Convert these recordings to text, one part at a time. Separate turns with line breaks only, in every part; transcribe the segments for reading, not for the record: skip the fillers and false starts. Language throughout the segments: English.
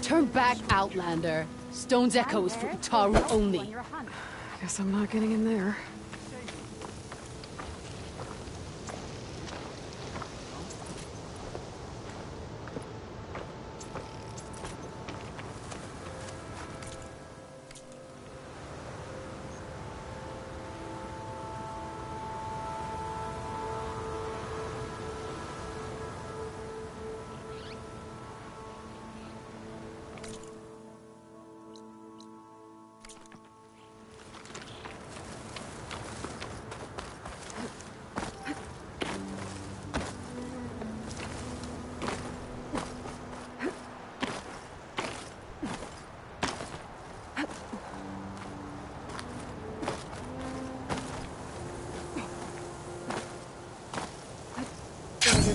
Turn back, Outlander. Stone's Echo is for Utaru only.
Guess I'm not getting in there.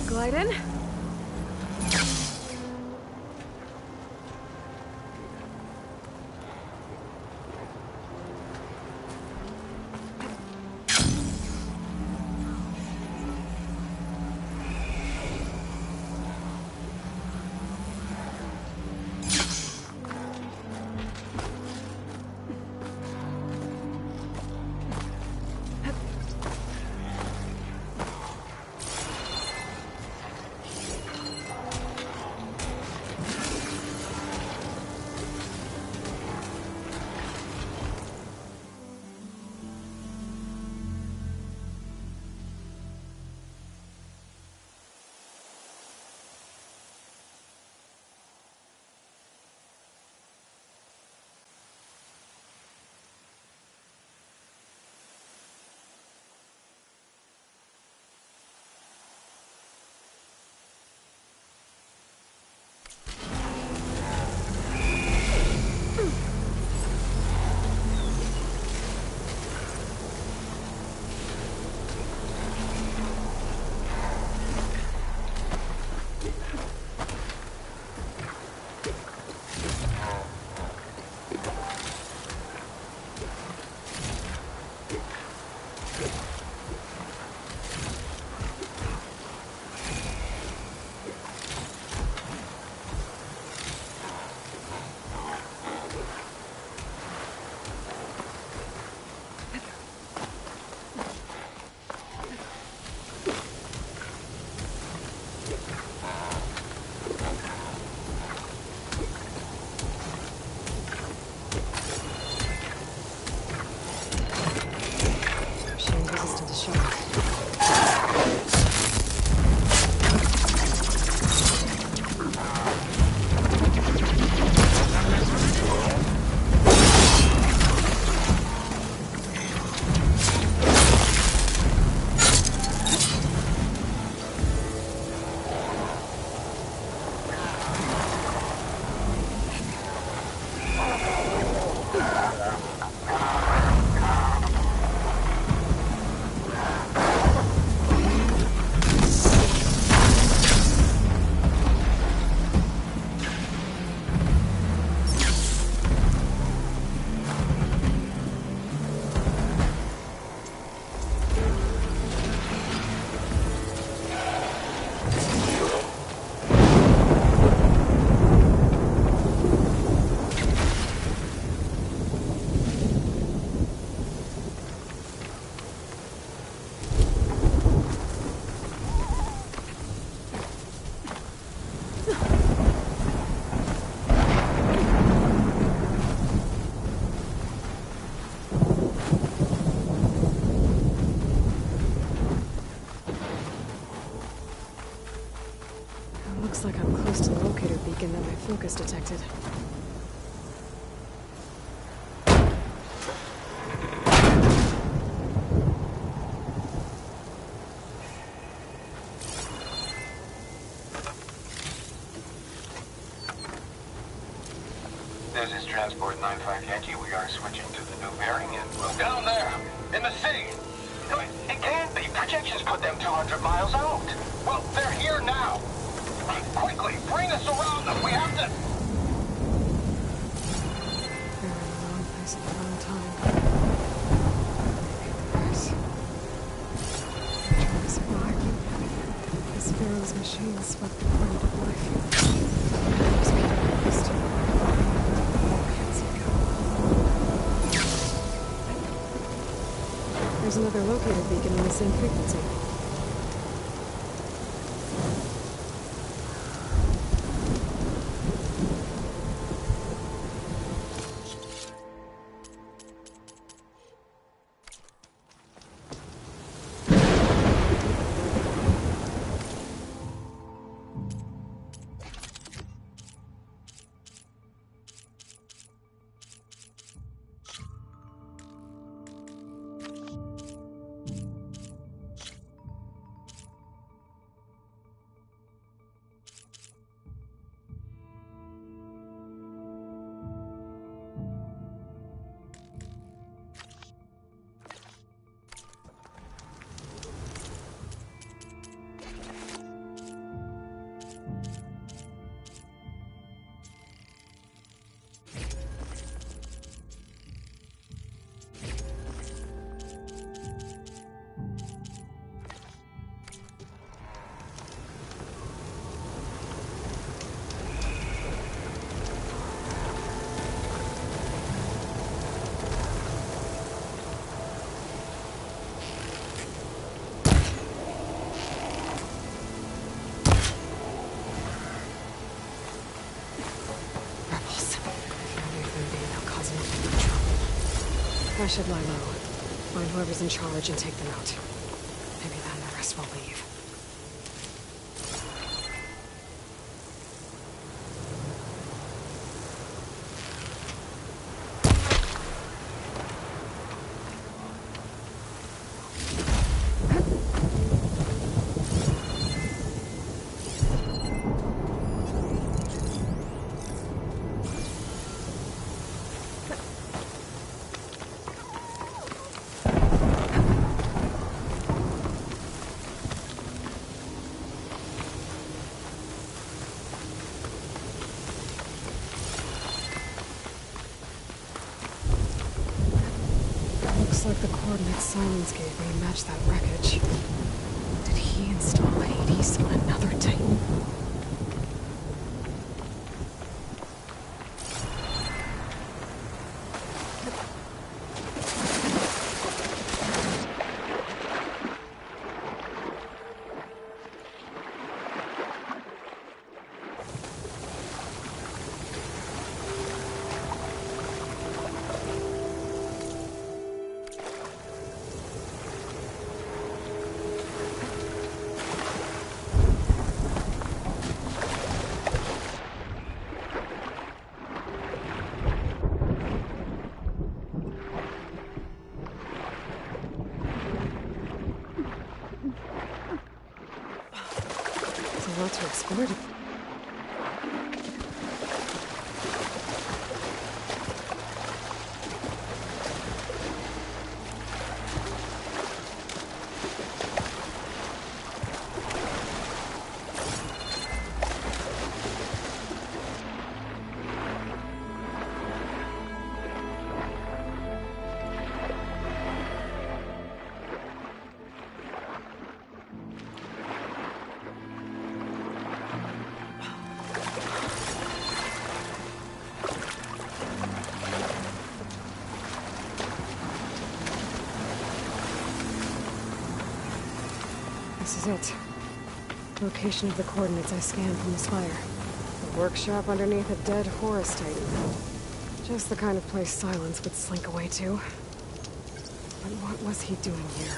Glide in. Looks like I'm close to the locator beacon that my focus detected.
This is Transport 95 Yankee. We are switching to the new bearing and we'll down there, in the sea. It can't be. Projections put them 200 miles out. Well, they're here now. Quickly, bring us around them. We have to...
They're in the wrong place at the wrong time. Travis black. This Pharaoh's machine swept the point of life. there's another locator beacon on the same frequency. I should lie low. Find whoever's in charge and take them out. Maybe then the rest will leave. Looks like the coordinates Silence gave me match that wreckage. Did he install Hades on another Titan? A lot to explore. This is it. Location of the coordinates I scanned from the spire. A workshop underneath a dead Horus Titan. Just the kind of place Silence would slink away to. But what was he doing here?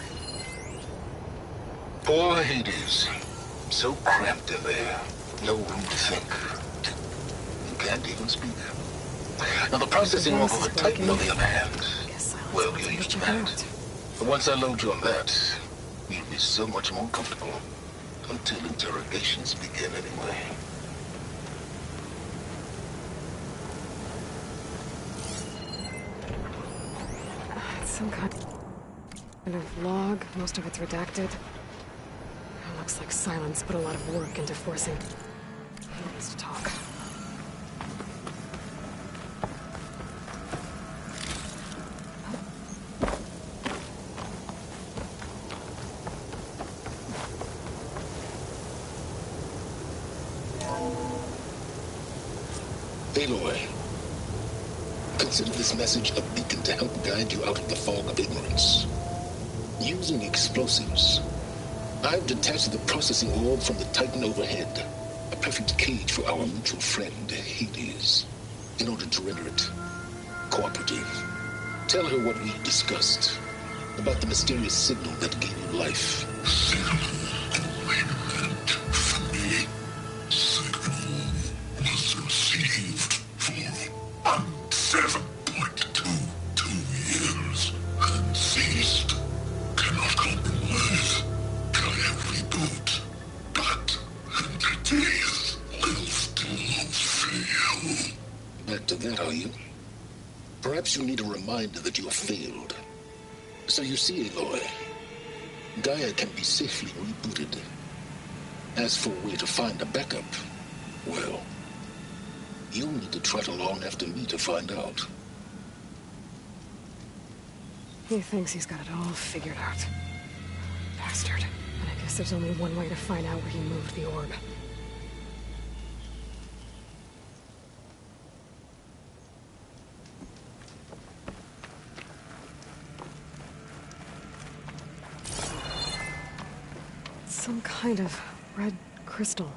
Poor Hades. So cramped in there. No room to think. You can't even speak. Now the processing of a Titan, on the other hand, well, you're used to that. But once I load you on that, you'll be so much more comfortable. Until interrogations begin anyway.
It's some kind of log. Most of it's redacted. It looks like Silence put a lot of work into forcing Hades to talk.
Aloy, consider this message a beacon to help guide you out of the fog of ignorance. Using explosives, I've detached the processing orb from the Titan overhead. A perfect cage for our mutual friend, Hades. In order to render it cooperative, tell her what we discussed about the mysterious signal that gave you life.
Signal only meant for me. Signal was received for 7.22 years and ceased. Cannot compromise. Try every boot, but entities will still fail.
Back to that, are you? Perhaps you need a reminder that you have failed. So you see, Aloy, Gaia can be safely rebooted. As for a way to find a backup, well, you'll need to trot along after me to find out.
He thinks he's got it all figured out. Bastard. But I guess there's only one way to find out where he moved the orb. Some kind of red crystal.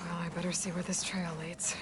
Well, I better see where this trail leads.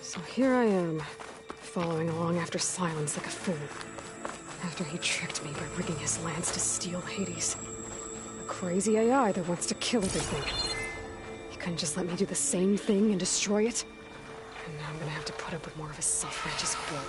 So here I am, following along after Silence like a fool. After he tricked me by rigging his lance to steal Hades. A crazy AI that wants to kill everything. He couldn't just let me do the same thing and destroy it? And now I'm gonna have to put up with more of his self-righteous bull.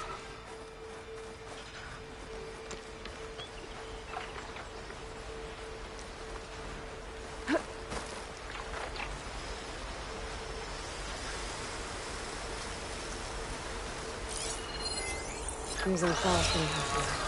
Using fast and healthier.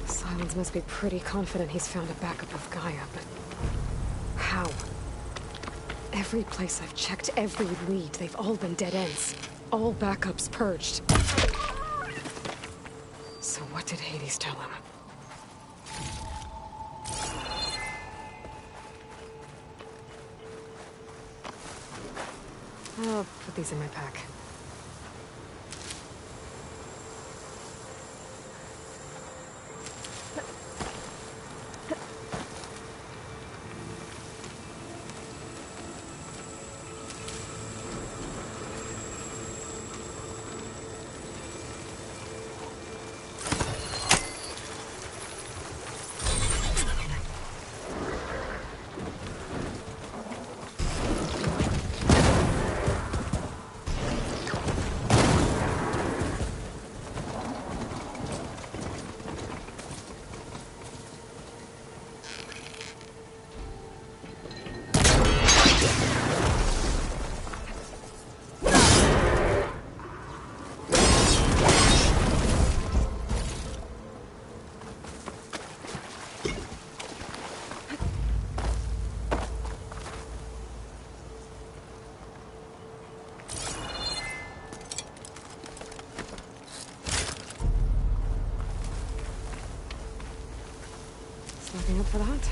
Silence must be pretty confident he's found a backup of Gaia, but how? Every place I've checked, every lead, they've all been dead ends. All backups purged. So what did Hades tell him? I'll put these in my pack. Snapping up for the hunt.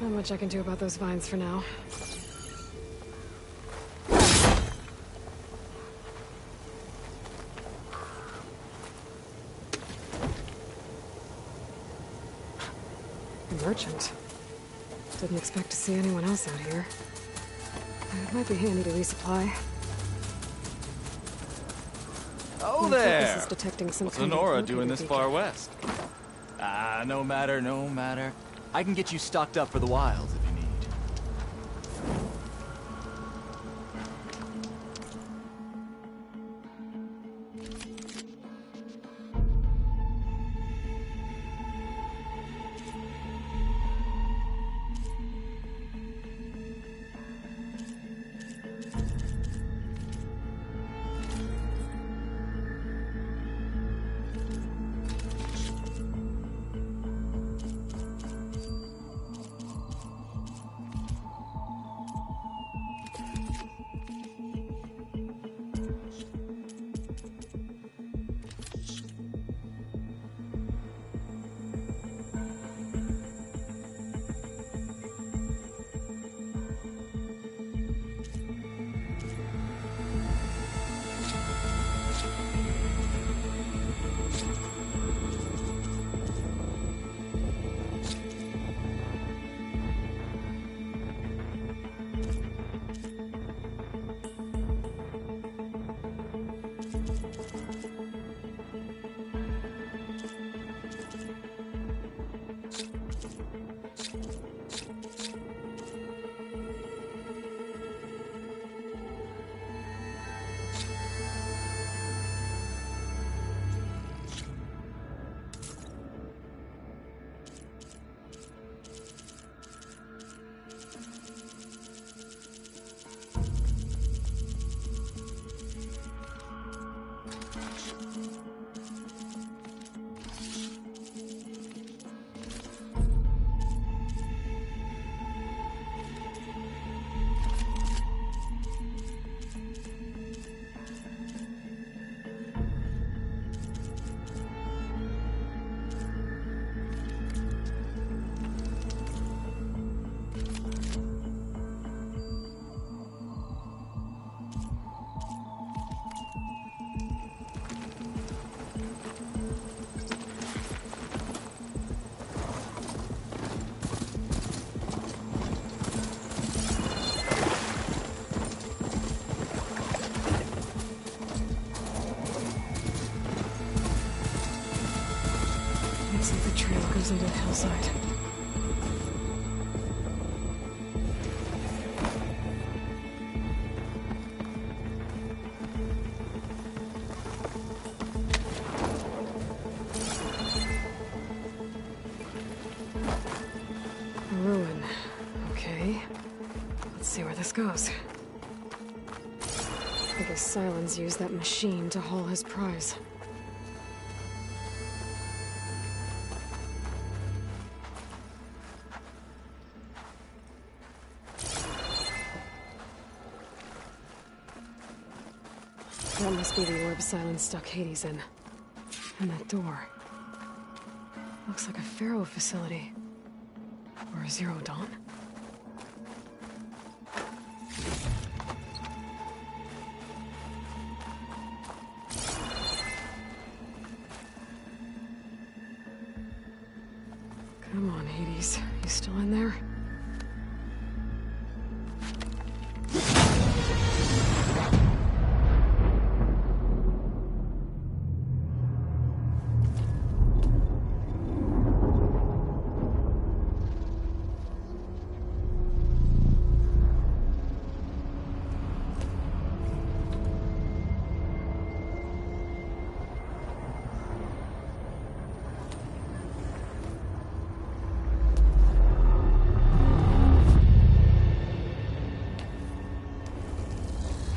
Not much I can do about those vines for now. A merchant. Didn't expect to see anyone else out here. It might be handy to resupply.
Oh
My
there!
focus is detecting some
What's
kind of
Lenora
locator
doing this
beacon.
far west? No matter, no matter. I can get you stocked up for the wilds if you need.
Looks like the trail goes into the hillside. A ruin. Okay. Let's see where this goes. I guess Silence used that machine to haul his prize. That must be the orb Silence stuck Hades in. And that door. Looks like a Pharaoh facility. Or a Zero Dawn. Come on, Hades. You still in there?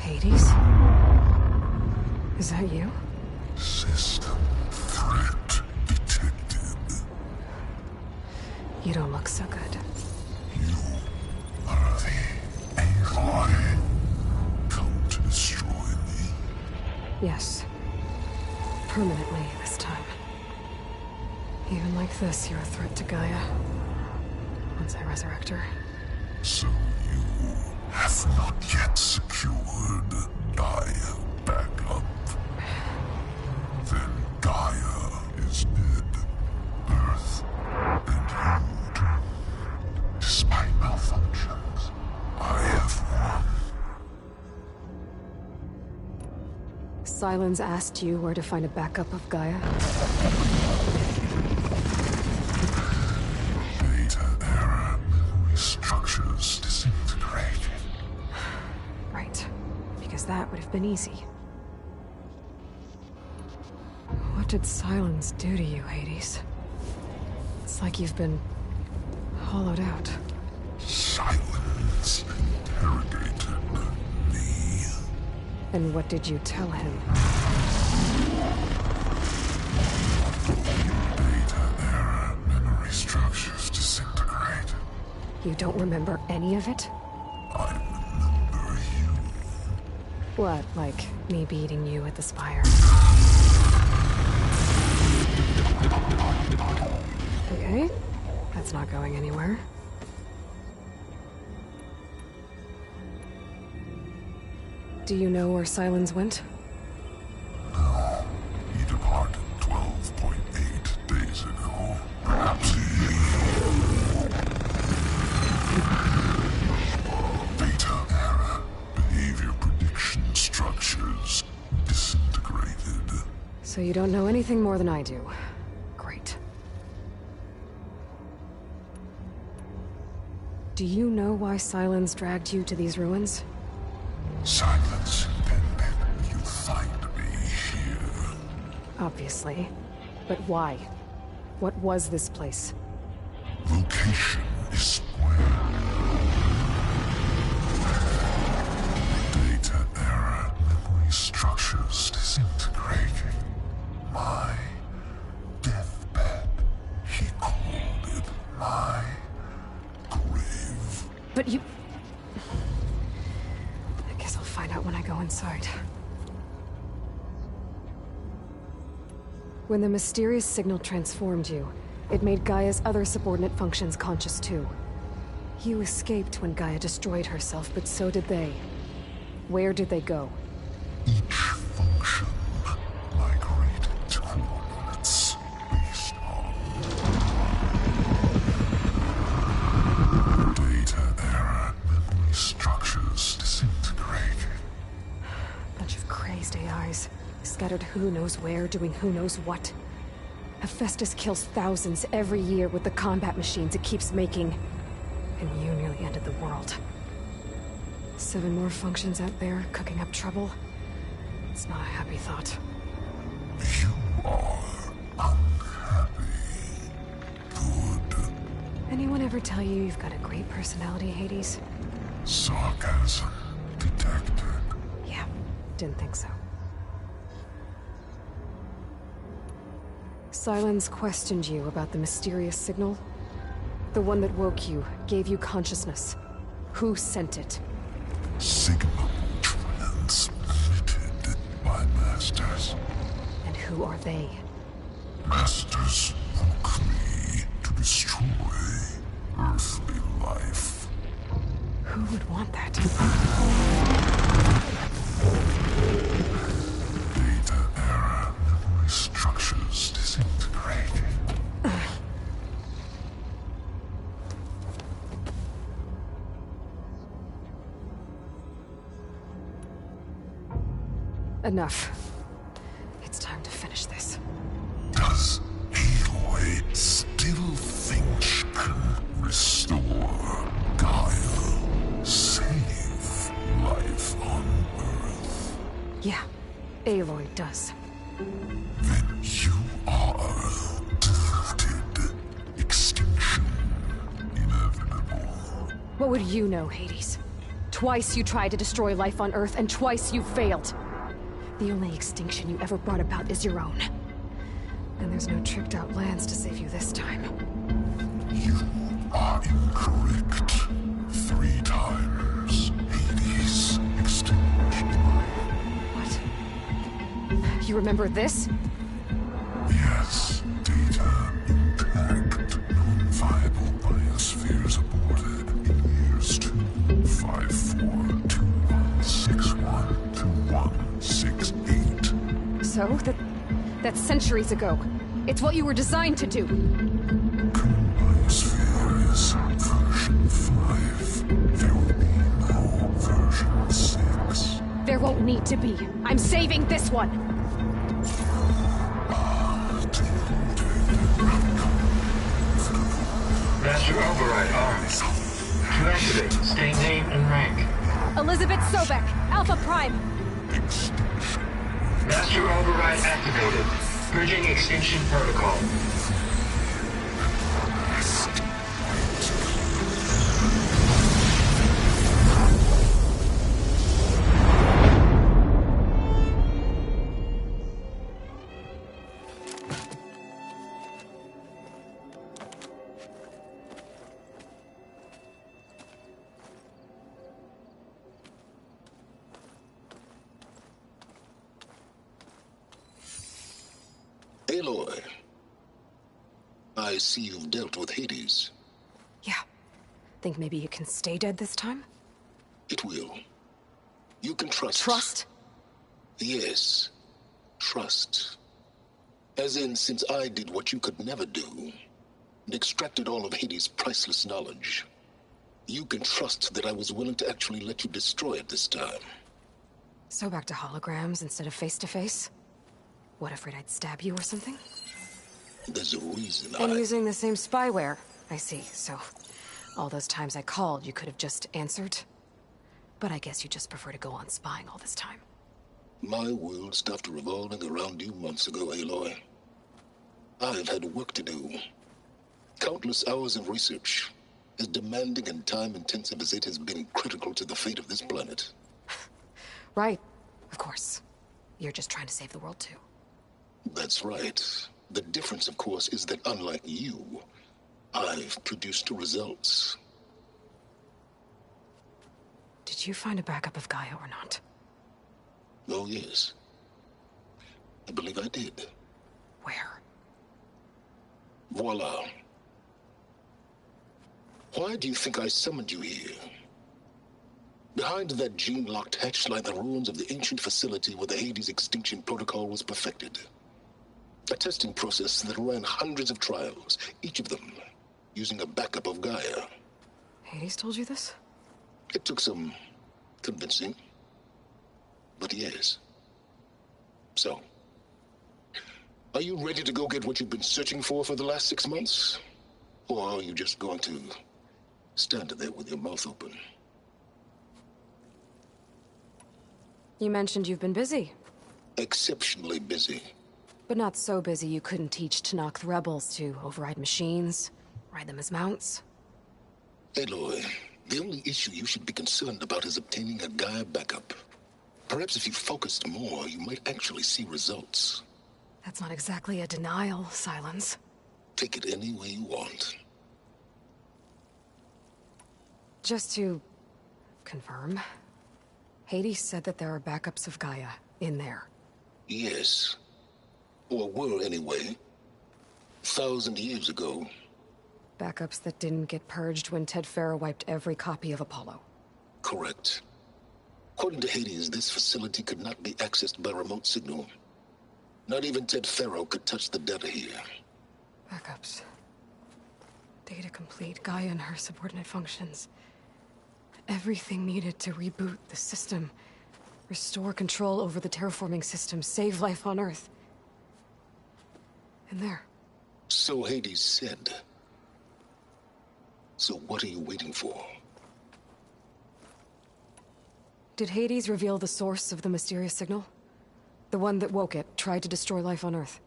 Hades? Is that you?
System threat detected.
You don't look so good.
You are the Aloy. Come to destroy me.
Yes. Permanently this time. Even like this, you're a threat to Gaia. Once I resurrect her.
So you have not yet secured Gaia back up. Then Gaia is dead. Earth and you doomed. Despite malfunctions, I have won.
Silence asked you where to find a backup of Gaia? would have been easy. What did silence do to you, Hades? It's like you've been hollowed out.
Silence interrogated me.
And what did you tell him?
Data error, memory structures disintegrate.
You don't remember any of it?
I remember you.
What, like me beating you at the Spire? Okay, that's not going anywhere. Do you know where Silence went?
No, he departed 12.8 days ago. Perhaps he... Data error, behavior prediction structures disintegrated.
So you don't know anything more than I do. Great. Do you know why Silence dragged you to these ruins?
Silence intended you find me here.
Obviously. But why? What was this place?
Location is square. Data error, memory structures disintegrating. My deathbed. He called it my grave.
But you... I guess I'll find out when I go inside. When the mysterious signal transformed you, it made Gaia's other subordinate functions conscious too. You escaped when Gaia destroyed herself, but so did they. Where did they go?
Each function migrated to coordinates based on data error, memory structures disintegrated.
Bunch of crazed AIs, scattered who knows where, doing who knows what. Hephaestus kills thousands every year with the combat machines it keeps making. And you nearly ended the world. 7 more functions out there, cooking up trouble. It's not a happy thought.
You are unhappy. Good.
Anyone ever tell you you've got a great personality, Hades?
Sarcasm detected.
Yeah, didn't think so. Silence questioned you about the mysterious signal. The one that woke you, gave you consciousness. Who sent it?
Signal transmitted by masters.
And who are they?
Masters woke me to destroy earthly life.
Who would want that?
Data error, memory structures disintegrating.
Enough. It's time to finish this.
Does Aloy still think she can restore Gaia? Save life on Earth?
Yeah, Aloy does.
Then you are deluded. Extinction inevitable.
What would you know, Hades? Twice you tried to destroy life on Earth, and twice you failed. The only extinction you ever brought about is your own. And there's no tricked-out lands to save you this time.
You are incorrect. 3 times. Hades extinguished
What? You remember this?
Yes, data intact. Non-viable biospheres aborted in years 254, 2161, 2168.
So, that's centuries ago. It's what you were designed to do.
Current biosphere is version 5. There will be no version 6.
There won't need to be. I'm saving this one.
Master override armed. To activate, state name and rank.
Elizabeth Sobek, Alpha Prime.
extinction.
Master override activated. Bridging extinction protocol.
Aloy, I see you've dealt with Hades.
Yeah. Think maybe you can stay dead this time?
It will. You can trust.
Trust?
Yes. Trust. As in, since I did what you could never do, and extracted all of Hades' priceless knowledge, you can trust that I was willing to actually let you destroy it this time.
So back to holograms instead of face-to-face? What, afraid I'd stab you or something?
There's a reason
And using the same spyware. I see, so all those times I called, you could have just answered? But I guess you just prefer to go on spying all this time.
My world stopped revolving around you months ago, Aloy. I've had work to do. Countless hours of research, as demanding and time-intensive as it has been critical to the fate of this planet.
Right, of course. You're just trying to save the world too.
That's right. The difference, of course, is that unlike you, I've produced results.
Did you find a backup of Gaia or not?
Oh, yes. I believe I did.
Where?
Voila. Why do you think I summoned you here? Behind that gene-locked hatch lie the ruins of the ancient facility where the Hades extinction protocol was perfected. A testing process that ran hundreds of trials, each of them using a backup of Gaia.
Hades told you this?
It took some convincing, but yes. So, are you ready to go get what you've been searching for the last 6 months? Or are you just going to stand there with your mouth open?
You mentioned you've been busy.
Exceptionally busy.
But not so busy you couldn't teach Tenakth rebels to override machines, ride them as mounts.
Aloy, the only issue you should be concerned about is obtaining a Gaia backup. Perhaps if you focused more, you might actually see results.
That's not exactly a denial, Silence.
Take it any way you want.
Just to confirm, Hades said that there are backups of Gaia in there.
Yes. Or were anyway. 1,000 years ago.
Backups that didn't get purged when Ted Faro wiped every copy of Apollo.
Correct. According to Hades, this facility could not be accessed by remote signal. Not even Ted Faro could touch the data here.
Backups. Data complete, Gaia and her subordinate functions. Everything needed to reboot the system. Restore control over the terraforming system, save life on Earth. And there.
So Hades said. So what are you waiting for?
Did Hades reveal the source of the mysterious signal? The one that woke it, tried to destroy life on Earth?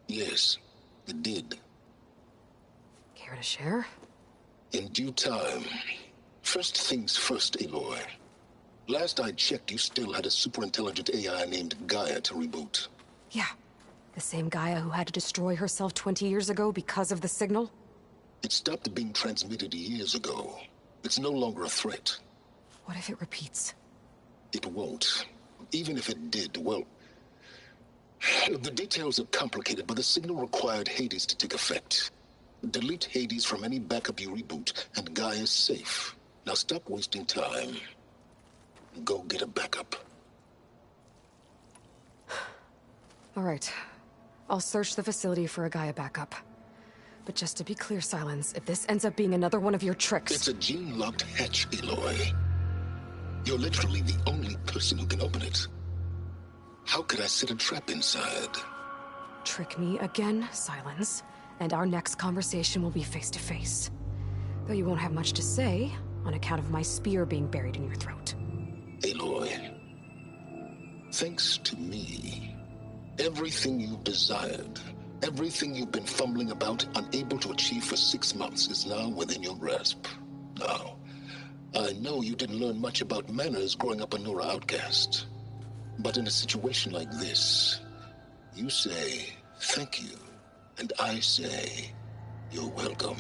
Yes, it did.
Care to share?
In due time. First things first, Aloy. Last I checked, you still had a superintelligent AI named Gaia to reboot.
Yeah. The same Gaia who had to destroy herself 20 years ago because of the signal?
It stopped being transmitted years ago. It's no longer a threat.
What if it repeats?
It won't. Even if it did, well... The details are complicated, but the signal required Hades to take effect. Delete Hades from any backup you reboot, and Gaia's safe. Now stop wasting time. Go get a backup.
All right. I'll search the facility for a Gaia backup. But just to be clear, Silence, if this ends up being another one of your tricks...
It's a gene-locked hatch, Aloy. You're literally the only person who can open it. How could I set a trap inside?
Trick me again, Silence, and our next conversation will be face-to-face. Though you won't have much to say, on account of my spear being buried in your throat.
Aloy, Thanks to me, everything you desired, everything you've been fumbling about, unable to achieve for 6 months, is now within your grasp. Now, I know you didn't learn much about manners growing up a Nora outcast. But in a situation like this, you say, thank you, and I say, you're welcome.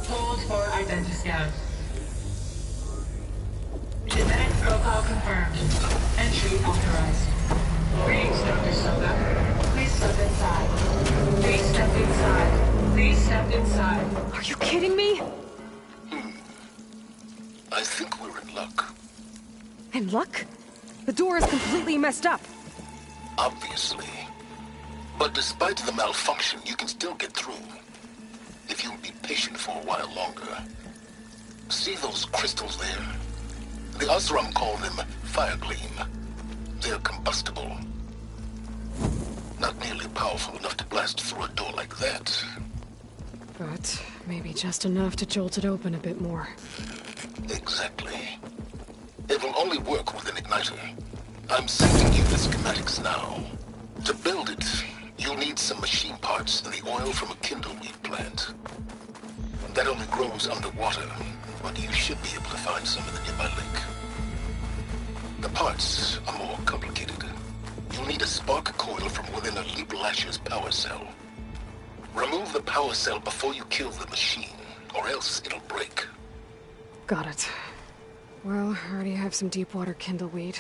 Hold for identiscan. Genetic profile confirmed. Entry authorized. Greetings, Dr. Soda. Please step inside. Please step inside. Please step inside.
Are you kidding me?
I think we're in luck.
In luck? The door is completely messed up.
Obviously. But despite the malfunction, you can still get through. If you'll be patient for a while longer. See those crystals there? The Osram call them Firegleam. They're combustible. Not nearly powerful enough to blast through a door like that.
But maybe just enough to jolt it open a bit more.
Exactly. It will only work with an igniter. I'm sending you the schematics now. To build it, you'll need some machine parts and the oil from a kindleweed plant. That only grows underwater, but you should be able to find some in the nearby lake. The parts are more complicated. You'll need a spark coil from within a Leap Lasher's power cell. Remove the power cell before you kill the machine, or else it'll break.
Got it. Well, I already have some deep water kindleweed.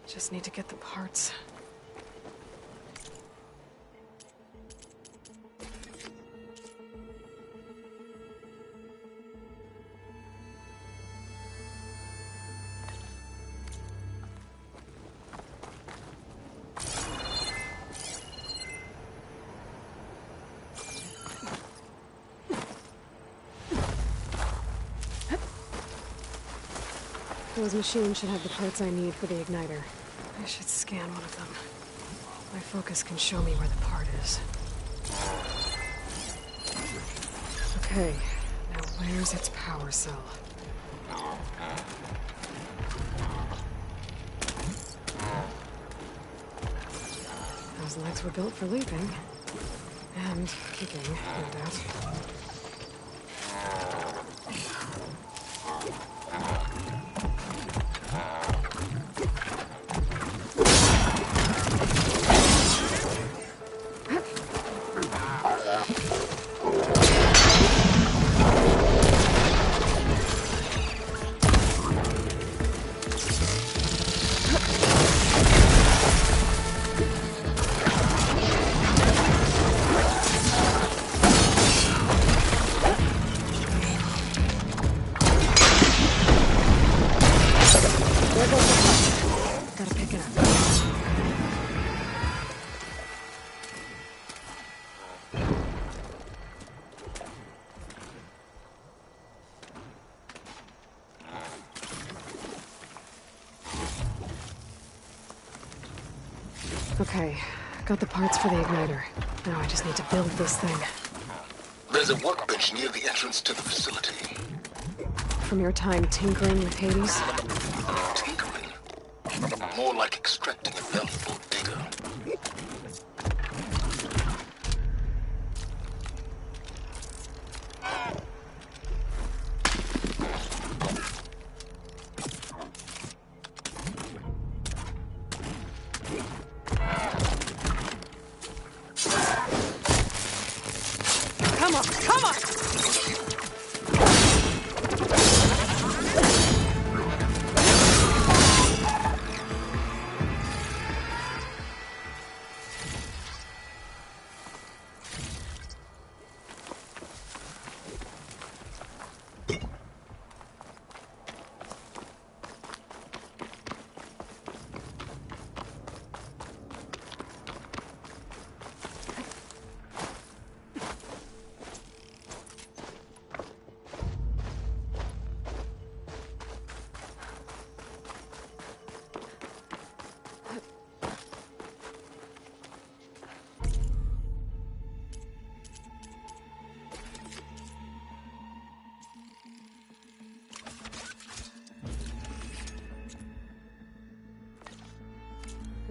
Just need to get the parts. Those machines should have the parts I need for the igniter. I should scan one of them. My focus can show me where the part is. Okay, now where's its power cell? Those legs were built for leaping. And kicking, no doubt. Okay, got the parts for the igniter. Now I just need to build this thing.
There's a workbench near the entrance to the facility.
From your time tinkering with Hades?
Tinkering? More like extracting a valuable data.
Come on, come on!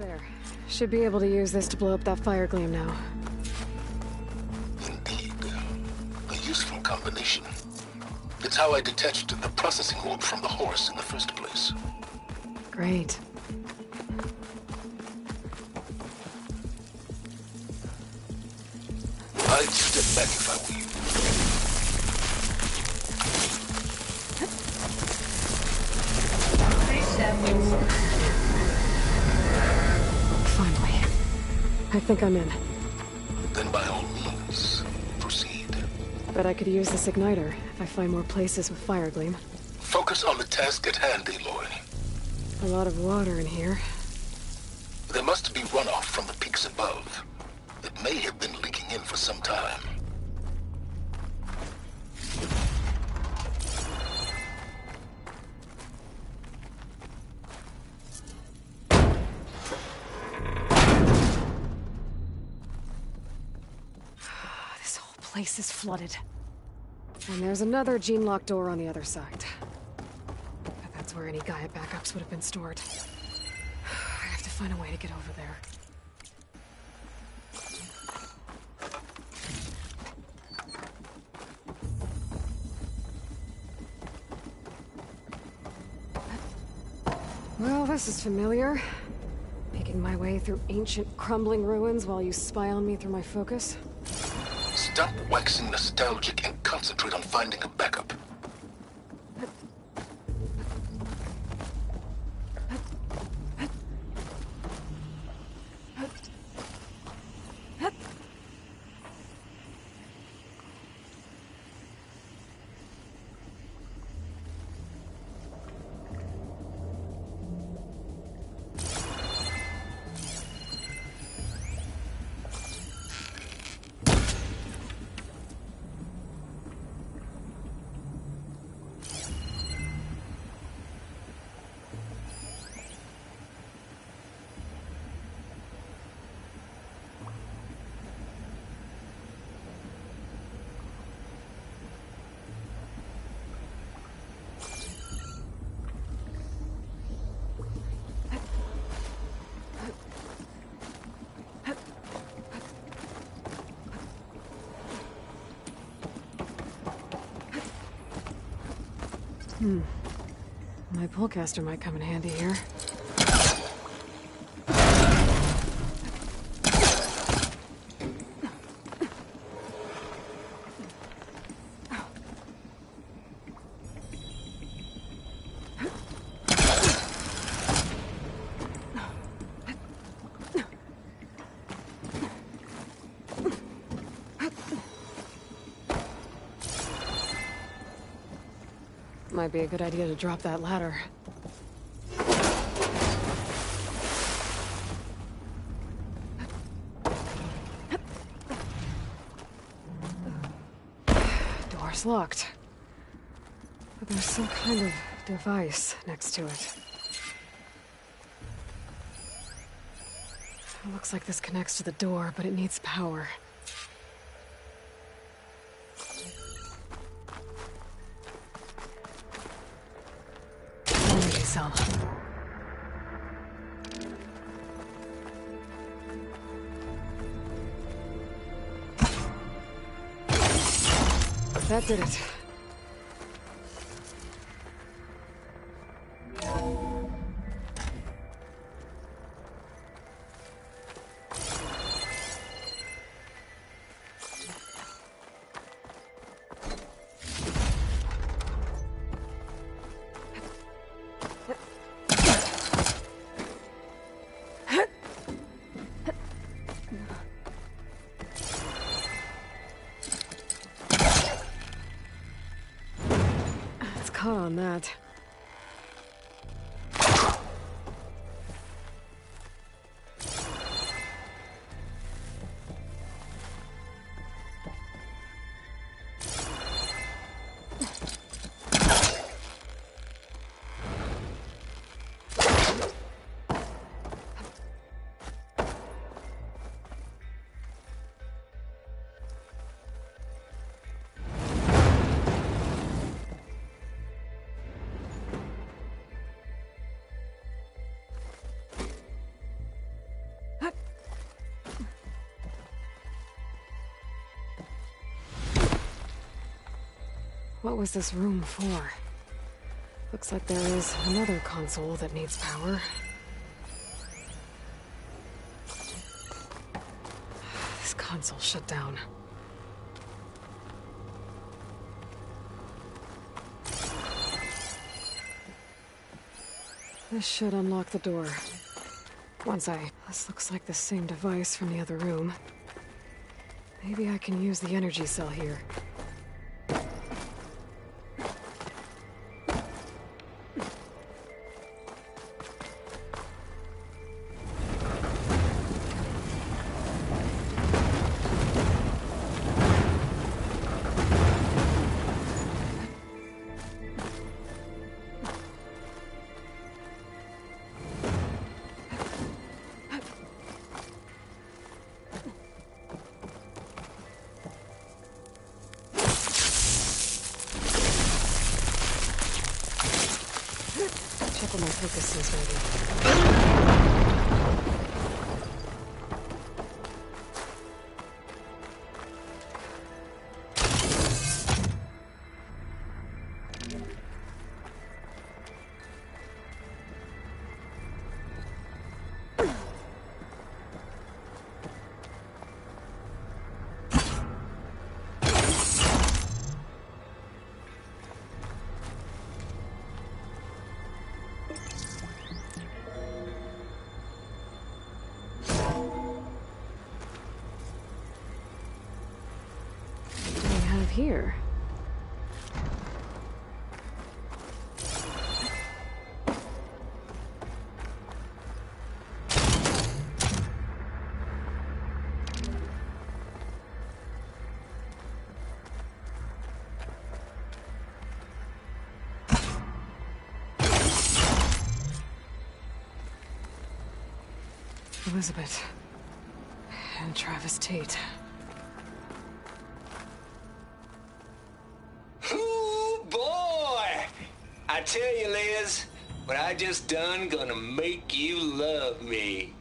There. Should be able to use this to blow up that fire gleam now.
Indeed. A useful combination. It's how I detached the processing orb from the horse in the first place.
Great.
I'd step back if I were you.
Please stand inside.
Finally. I think I'm in.
Then by all means, proceed.
Bet I could use this igniter if I find more places with fire gleam.
Focus on the task at hand, Aloy.
A lot of water in here.
There must be runoff from the peaks above. It may have been leaking in for some time.
This whole place is flooded. And there's another gene-locked door on the other side. Bet that's where any Gaia backups would have been stored. I have to find a way to get over there. Well, this is familiar. Making my way through ancient, crumbling ruins while you spy on me through my focus.
Stop waxing nostalgic and concentrate on finding a backup.
My pullcaster might come in handy here. Might be a good idea to drop that ladder. Door's locked. But there's some kind of device next to it. It looks like this connects to the door, but it needs power. Some. That did it. What was this room for? Looks like there is another console that needs power. This console shut down. This should unlock the door. This looks like the same device from the other room. Maybe I can use the energy cell here. Check what my focus is, maybe. Here. Elizabeth and Travis Tate.
I tell you, Liz, what I just done gonna make you love me.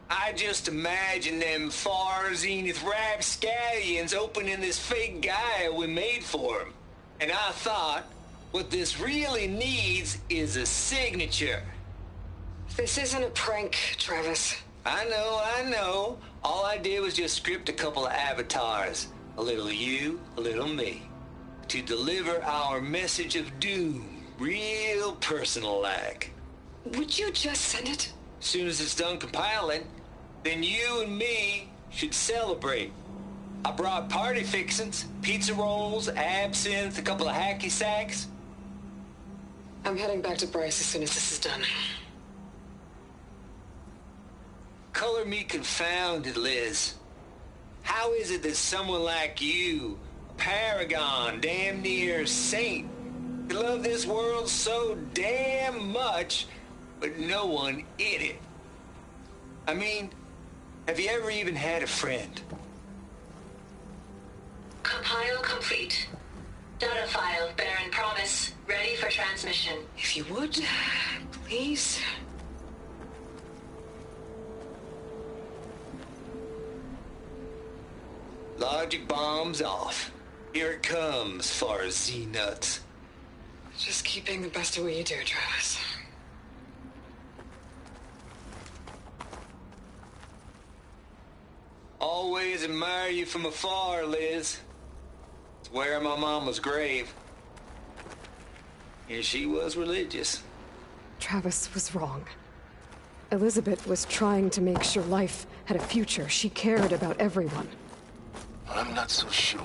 I just imagine them far zenith rapscallions opening this fake guy we made for him. And I thought, what this really needs is a signature.
This isn't a prank, Travis.
I know. All I did was just script a couple of avatars. A little you, a little me. To deliver our message of doom, real personal-like.
Would you just send it?
Soon as it's done compiling, then you and me should celebrate. I brought party fixins, pizza rolls, absinthe, a couple of hacky sacks.
I'm heading back to Bryce as soon as this is done.
Color me confounded, Liz. How is it that someone like you, paragon, damn near saint, you love this world so damn much, but no one in it? I mean, have you ever even had a friend?
Compile complete. Data file, Baron Promise, ready for transmission.
If you would, please.
Logic bombs off. Here it comes, far as Z-nuts.
Just keep being the best at what you do, Travis.
Always admire you from afar, Liz. It's where my mama's grave. And she was religious.
Travis was wrong. Elizabeth was trying to make sure life had a future. She cared about everyone.
I'm not so sure.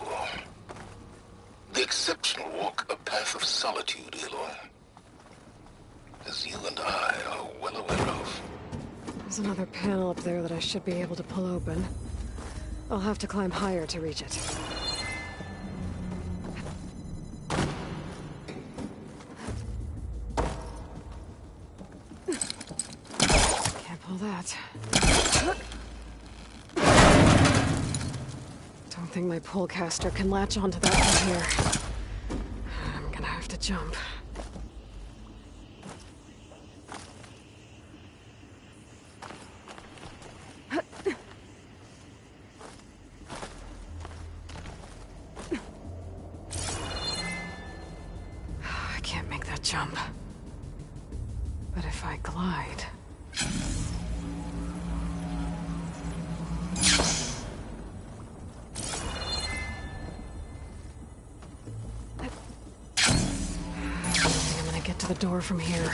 The exception will walk a path of solitude, Aloy. As you and I are well aware of.
There's another panel up there that I should be able to pull open. I'll have to climb higher to reach it. Can't pull that. Don't think my pullcaster can latch onto that from here. I'm gonna have to jump. jump. But if I glide... I don't think I'm gonna get to the door from here.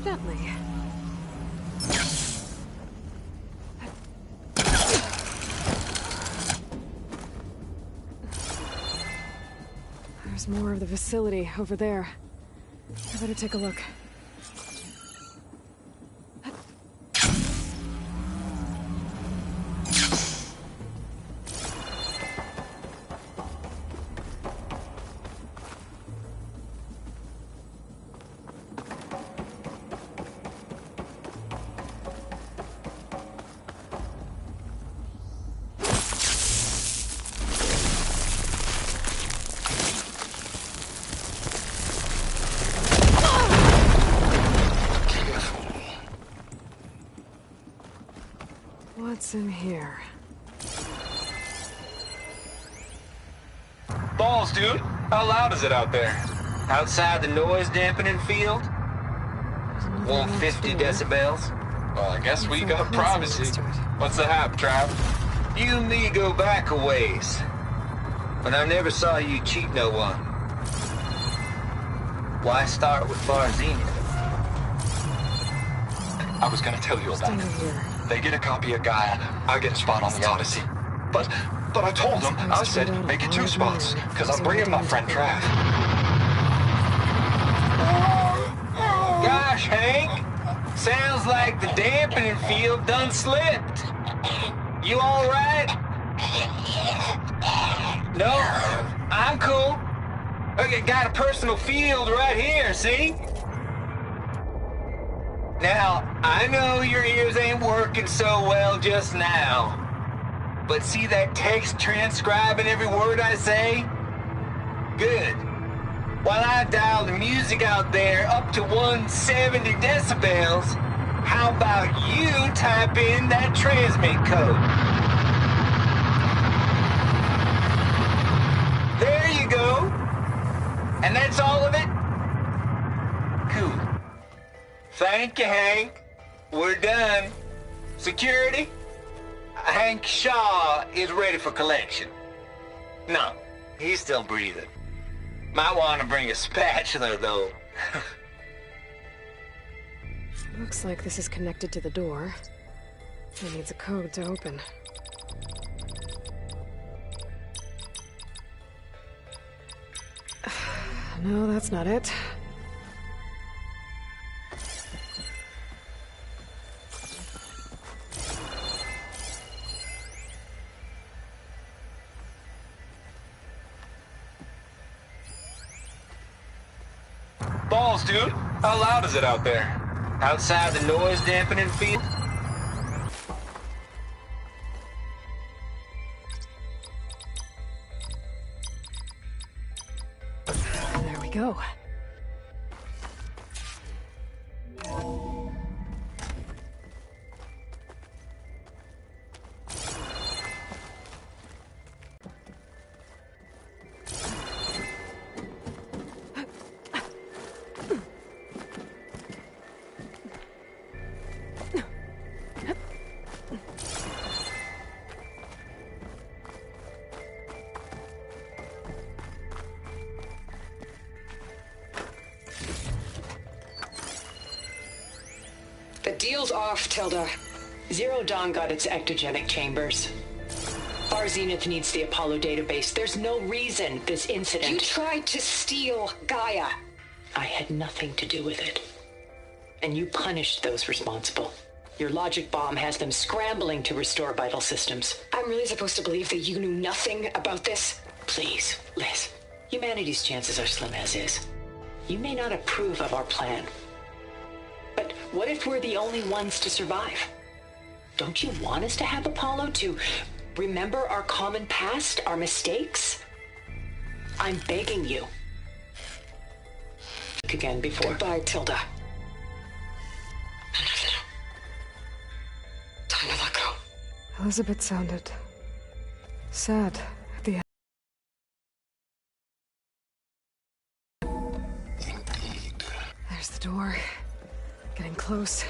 Gently. There's more of the facility over there. I better take a look. What's in here?
Balls, dude. How loud is it out there? Outside the noise dampening field? 150 decibels?
Well, I guess we got privacy. What's the hap, Trav?
You and me go back a ways. But I never saw you cheat no one. Why start with Barzini?
I was gonna tell you about it. They get a copy of Gaia, I get a spot on the Odyssey. But I told them, I said, make it 2 spots, because I'm bringing my friend Trav.
Gosh, Hank. Sounds like the dampening field done slipped. You all right? No, I'm cool. Okay, got a personal field right here, see? Now, I know your ears ain't working so well just now. But see that text transcribing every word I say? Good. While I dial the music out there up to 170 decibels, how about you type in that transmit code? There you go. And that's all of it? Cool. Thank you, Hank. We're done. Security? Hank Shaw is ready for collection. No, he's still breathing. Might want to bring a spatula, though.
Looks like this is connected to the door. It needs a code to open. No, that's not it.
Balls, dude. How loud is it out there?
Outside the noise dampening field?
There we go.
The deal's off, Tilda. Zero Dawn got its ectogenic chambers. Our Zenith needs the Apollo database. There's no reason this incident...
You tried to steal Gaia.
I had nothing to do with it. And you punished those responsible. Your logic bomb has them scrambling to restore vital systems.
I'm really supposed to believe that you knew nothing about this?
Please, Liz. Humanity's chances are slim as is. You may not approve of our plan. But what if we're the only ones to survive? Don't you want us to have Apollo to remember our common past, our mistakes? I'm begging you. Think again before.
Goodbye, Tilda. Time to let go. Elizabeth sounded sad at the end.
Indeed.
There's the door. Getting close.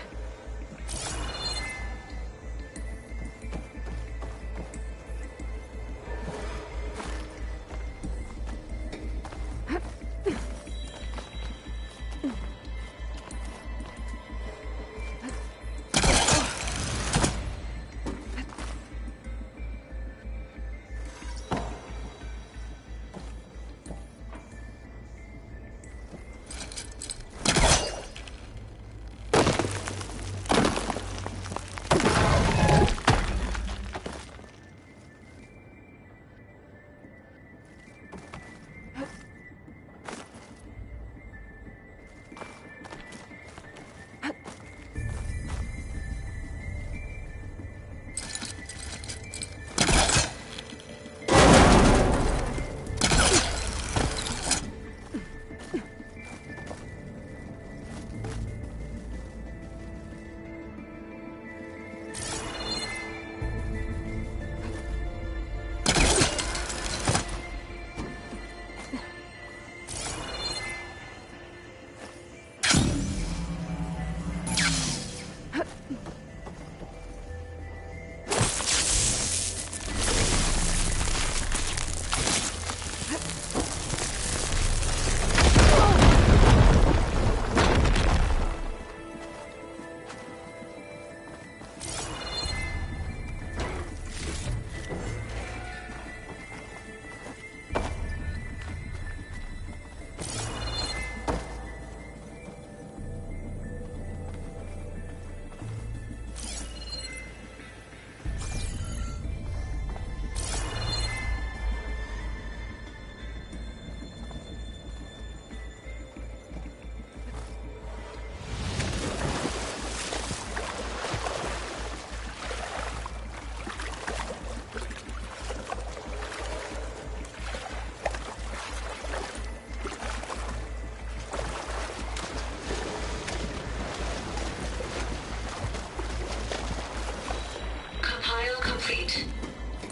Complete.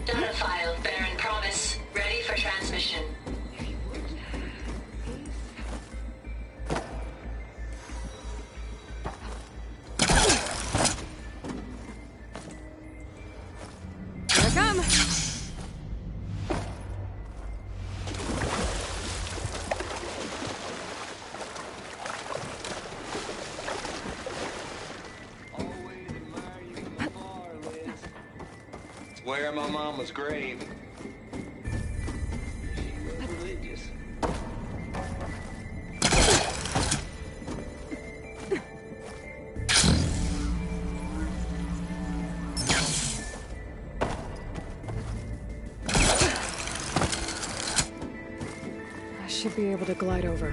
Data file, Baron Promise, ready for transmission.
Here I come.
Where my mama's grave. She was religious.
I should be able to glide over.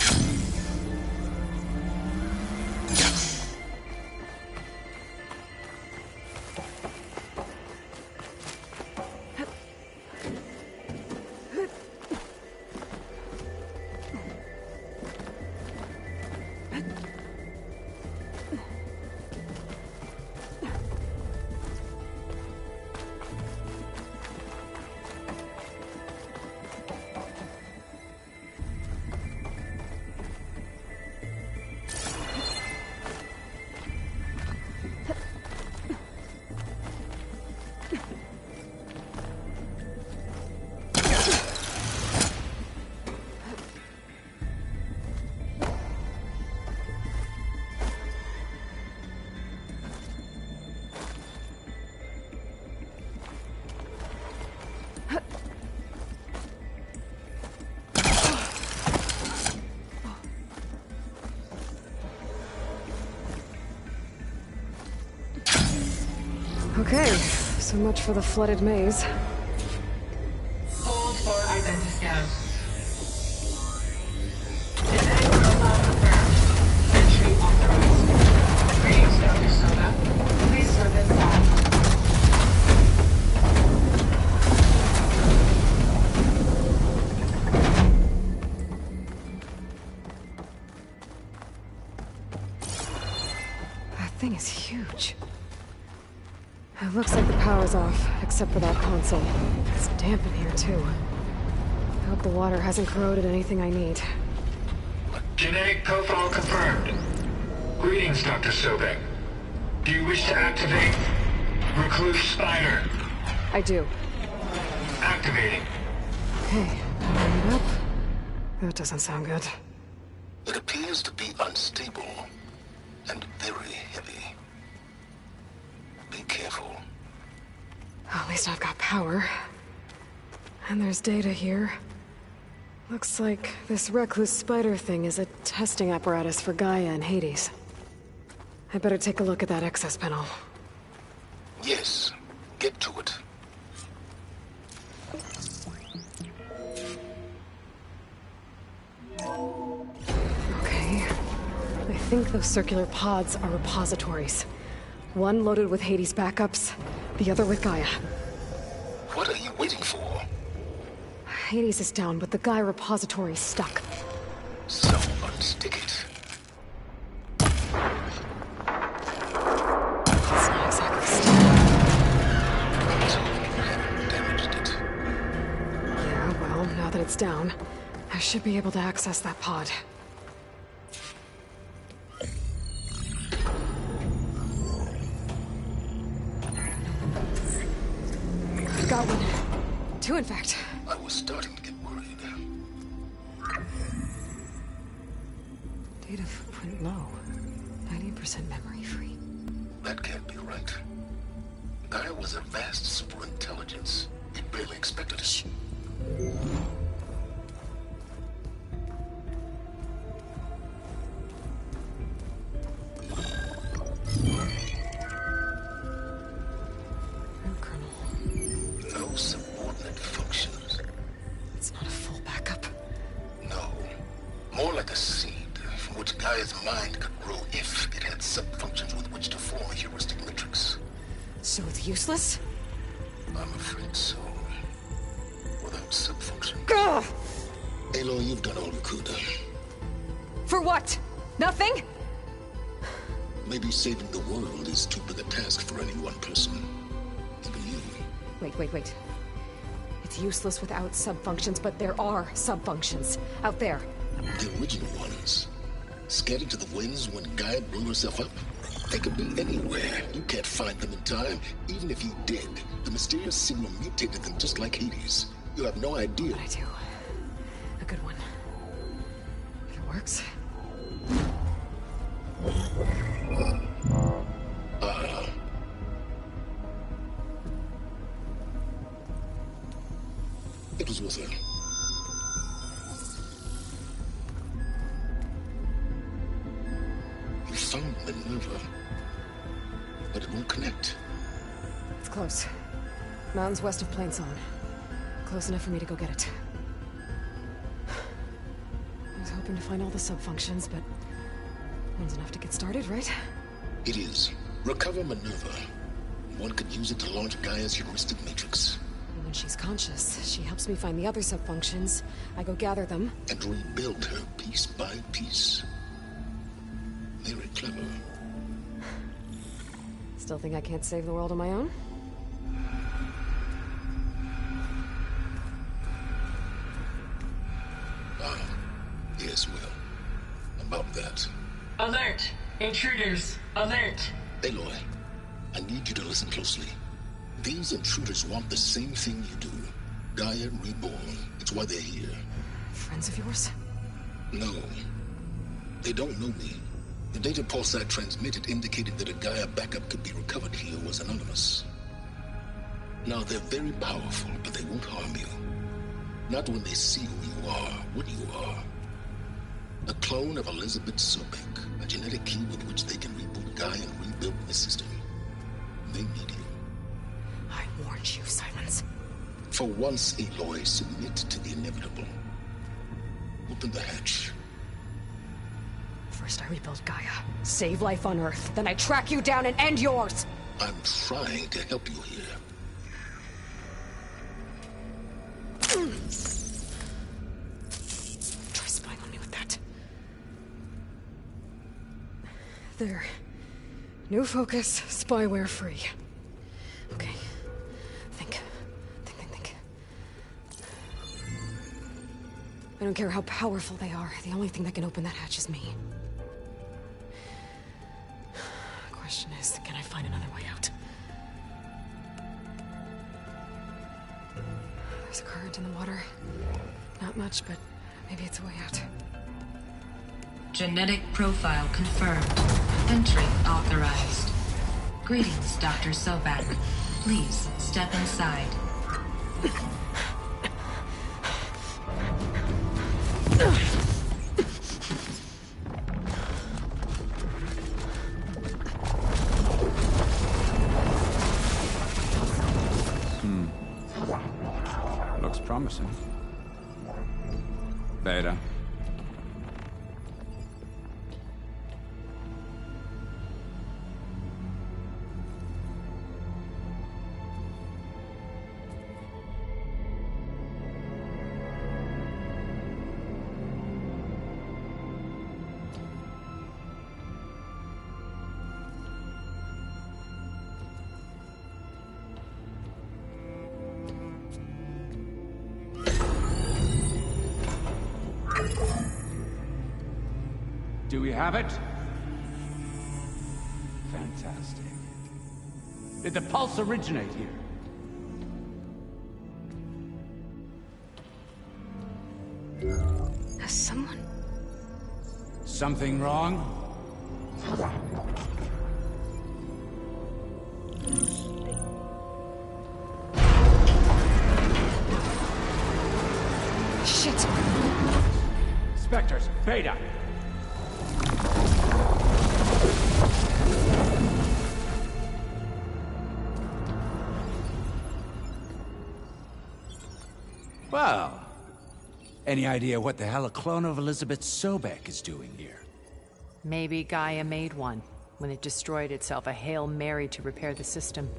Okay, so much for the flooded maze.
Hold for identiscan. Genetic profile confirmed. Entry authorized. Greetings, Dr. Soda. Please step inside.
That thing is huge. It looks like the power's off, except for that console. It's damp in here, too. I hope the water hasn't corroded anything I need.
Genetic profile confirmed. Greetings, Dr. Sobek. Do you wish to activate Recluse Spider?
I do.
Activating.
Okay, powering it up. That doesn't sound good.
It appears to be unstable and very heavy. Be careful.
At least I've got power. And there's data here. Looks like this Recluse Spider thing is a testing apparatus for Gaia and Hades. I better take a look at that access panel.
Yes, get to it.
Okay. I think those circular pods are repositories. One loaded with Hades backups, the other with Gaia.
What are you waiting for?
Hades is down, but the Gaia repository's stuck.
So unstick it.
It's not exactly stuck.
So you haven't damaged it.
Yeah, well, now that it's down, I should be able to access that pod. I've got one. Two, in fact.
I was starting to get worried.
Data footprint low. 90% memory free.
That can't be right. Gaia was a vast superintelligence. It barely expected us. No subordinate functions.
It's not a full backup.
No. More like a seed from which Gaia's mind could grow if it had sub-functions with which to form a heuristic matrix.
So it's useless?
I'm afraid so. Without sub-functions.
Ugh!
Aloy, you've done all you could.
For what? Nothing?
Maybe saving the world is too big a task for any one person. Even you.
Wait. It's useless without sub-functions, but there are sub-functions out there.
The original ones. Scattered to the winds when Gaia blew herself up. They could be anywhere. You can't find them in time. Even if you did, the mysterious signal mutated them just like Hades. You have no idea.
But I do. A good one. If it works.
It was with her. You found Minerva, but it won't connect.
It's close. Mountains west of Plainsong. Close enough for me to go get it. I was hoping to find all the sub-functions, but one's enough to get started, right?
It is. Recover Minerva. One could use it to launch Gaia's heuristic matrix.
And when she's conscious, she helps me find the other sub-functions. I go gather them.
And rebuild her piece by piece. Very clever.
Still think I can't save the world on my own?
Yes, well. About that.
Alert! Intruders! Alert!
Aloy, I need you to listen closely. These intruders want the same thing you do. Gaia reborn. It's why they're here.
Friends of yours?
No. They don't know me. The data pulse I transmitted indicated that a Gaia backup could be recovered here was anonymous. Now, they're very powerful, but they won't harm you. Not when they see who you are, what you are. A clone of Elizabeth Sobek, a genetic key with which they can reboot Gaia and rebuild the system. They need you.
warned you, Silence.
For once, Aloy, submit to the inevitable. Open the hatch.
First I rebuild Gaia, save life on Earth, then I track you down and end yours!
I'm trying to help you here.
Try spying on me with that. There. New focus, spyware free. Okay. Think. I don't care how powerful they are. The only thing that can open that hatch is me. Question is, can I find another way out? There's a current in the water. Not much, but maybe it's a way out.
Genetic profile confirmed. Entry authorized. Greetings, Dr. Sobek. Please step inside.
Looks promising. Beta. Do we have it? Fantastic. Did the pulse originate here?
Has someone...
Something wrong?
Shit!
Spectres, Beta! Well, any idea what the hell a clone of Elizabeth Sobek is doing here?
Maybe Gaia made one when it destroyed itself, a Hail Mary to repair the system.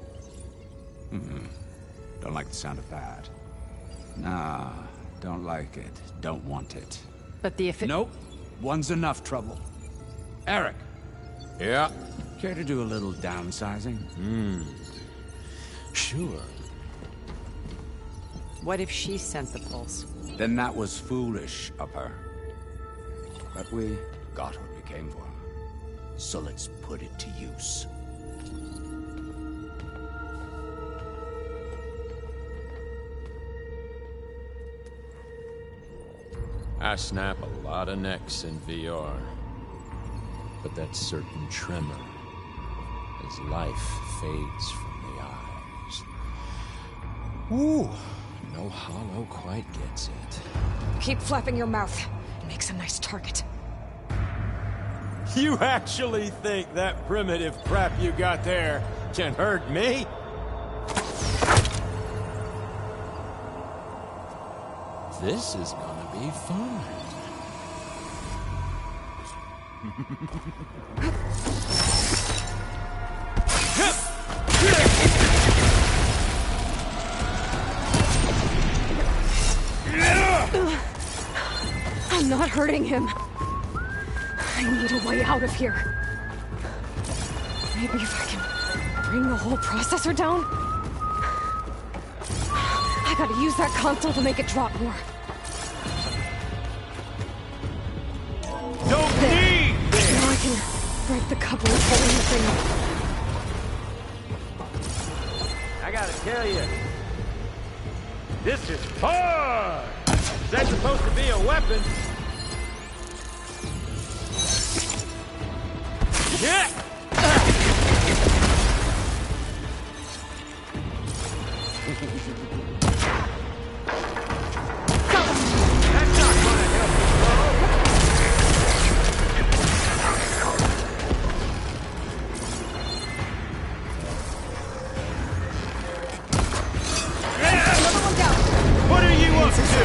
Don't like the sound of that. Nah, don't like it. Don't want it.
But the
Nope. One's enough trouble. Eric.
Yeah?
Care to do a little downsizing?
Sure.
What if she sent the pulse?
Then that was foolish of her. But we got what we came for. So let's put it to use.
I snap a lot of necks in VR. But that certain tremor as life fades from the eyes. Ooh, no hollow quite gets it.
Keep flapping your mouth. It makes a nice target.
You actually think that primitive crap you got there can hurt me? This is gonna be fun.
I'm not hurting him. I need a way out of here. Maybe if I can bring the whole processor down? I gotta use that console to make it drop more.
Don't need!
Now I can break the cover and hold the thing.
I gotta tell you, this is fun! That's supposed to be a weapon. Yeah! That's not gonna help you, bro.
Distance is...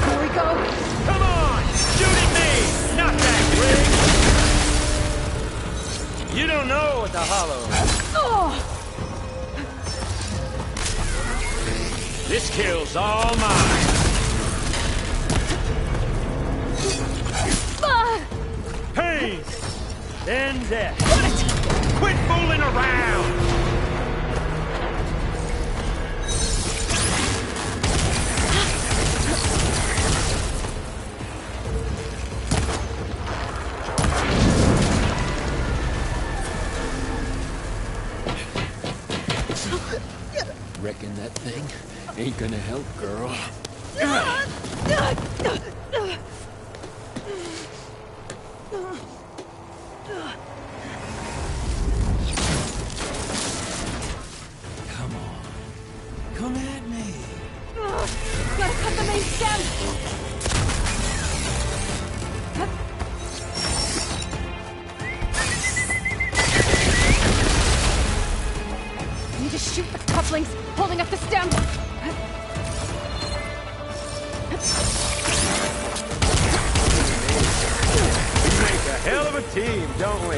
Here we go.
Come on! Shoot at me! Not that rig! You don't know what the hollow is. This kill's all mine. Pain! Then death. Quit fooling around!
Reckon that thing ain't gonna help, girl. Come on. Come at me.
Gotta cut the main stem! Need to shoot the couplings holding up the stem!
We make a hell of a team, don't we?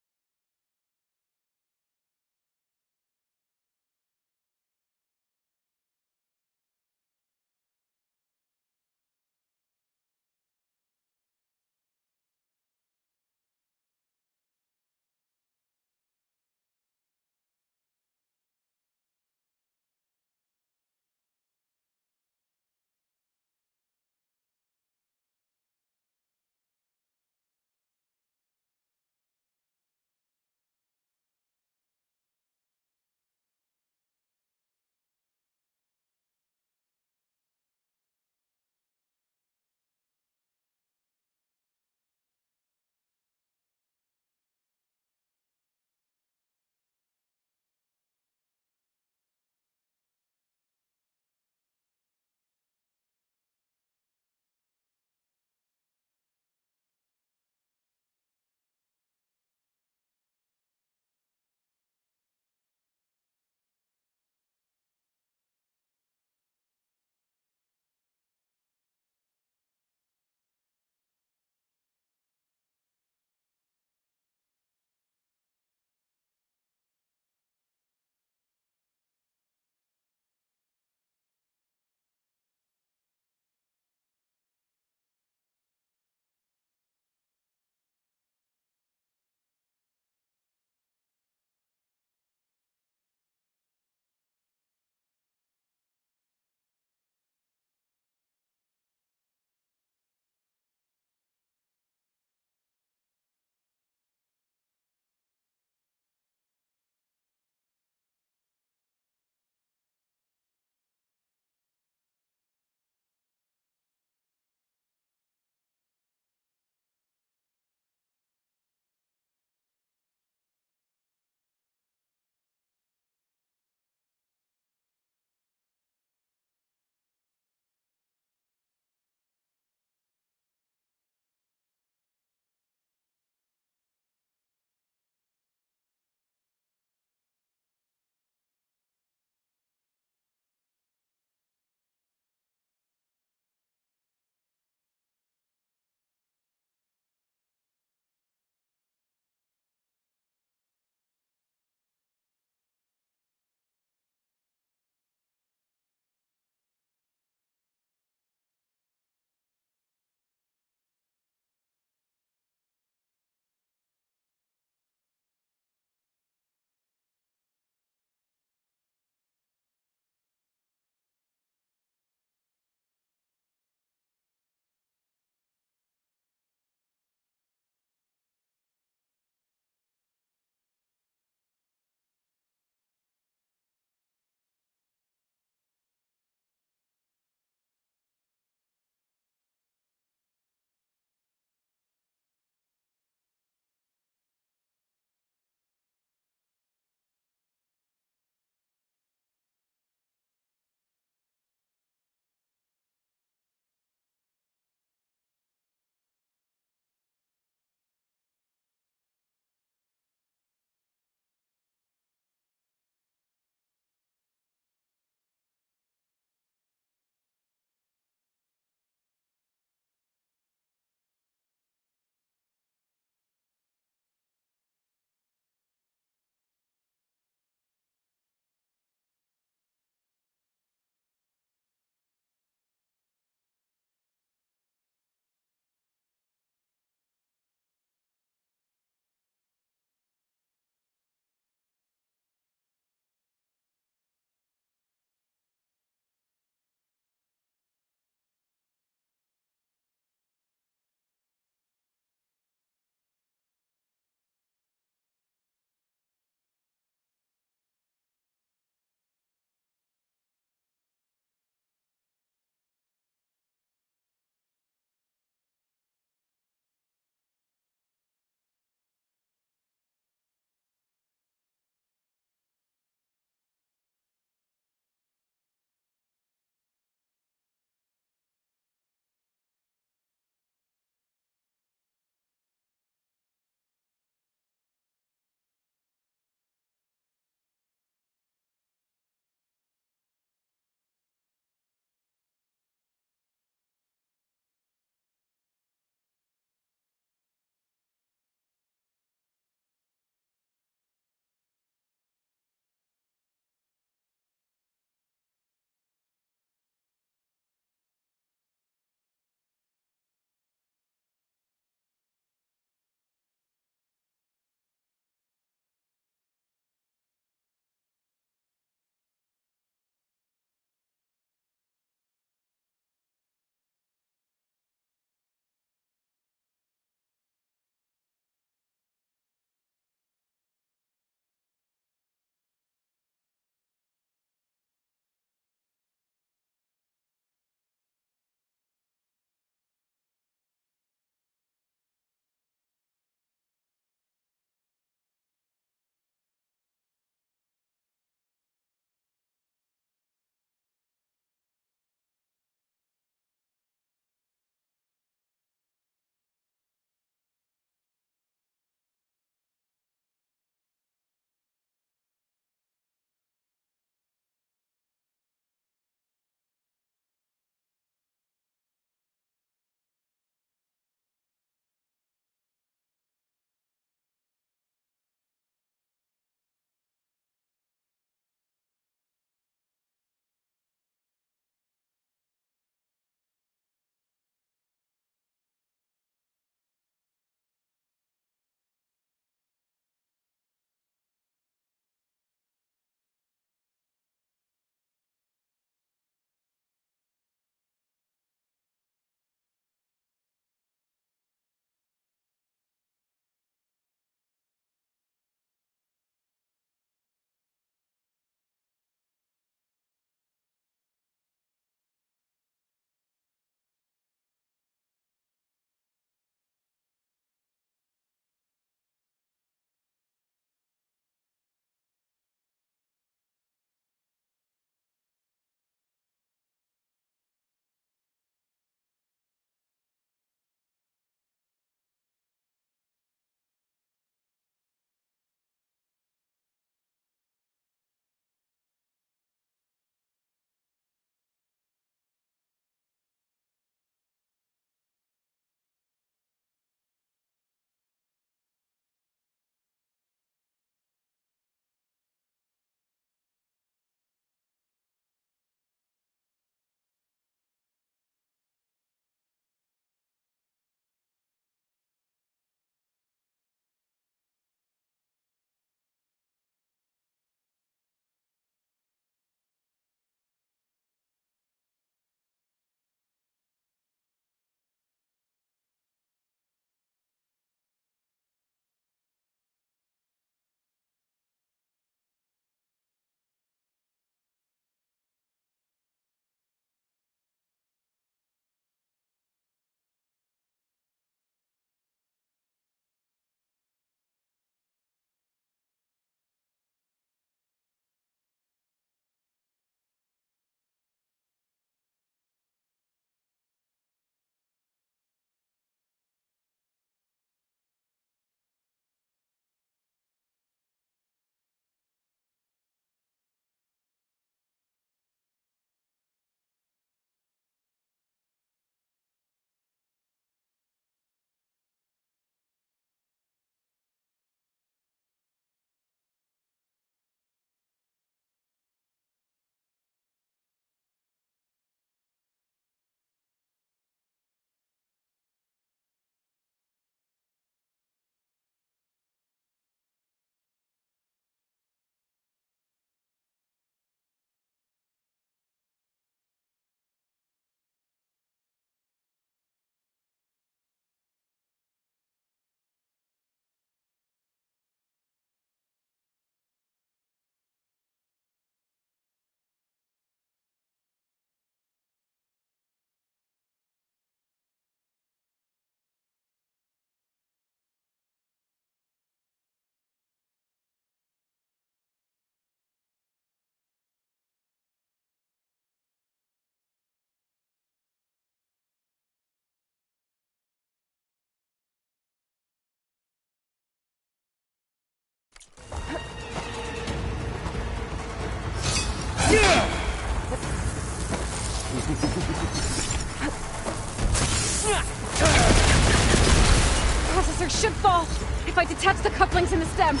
I detach the couplings in the stem. This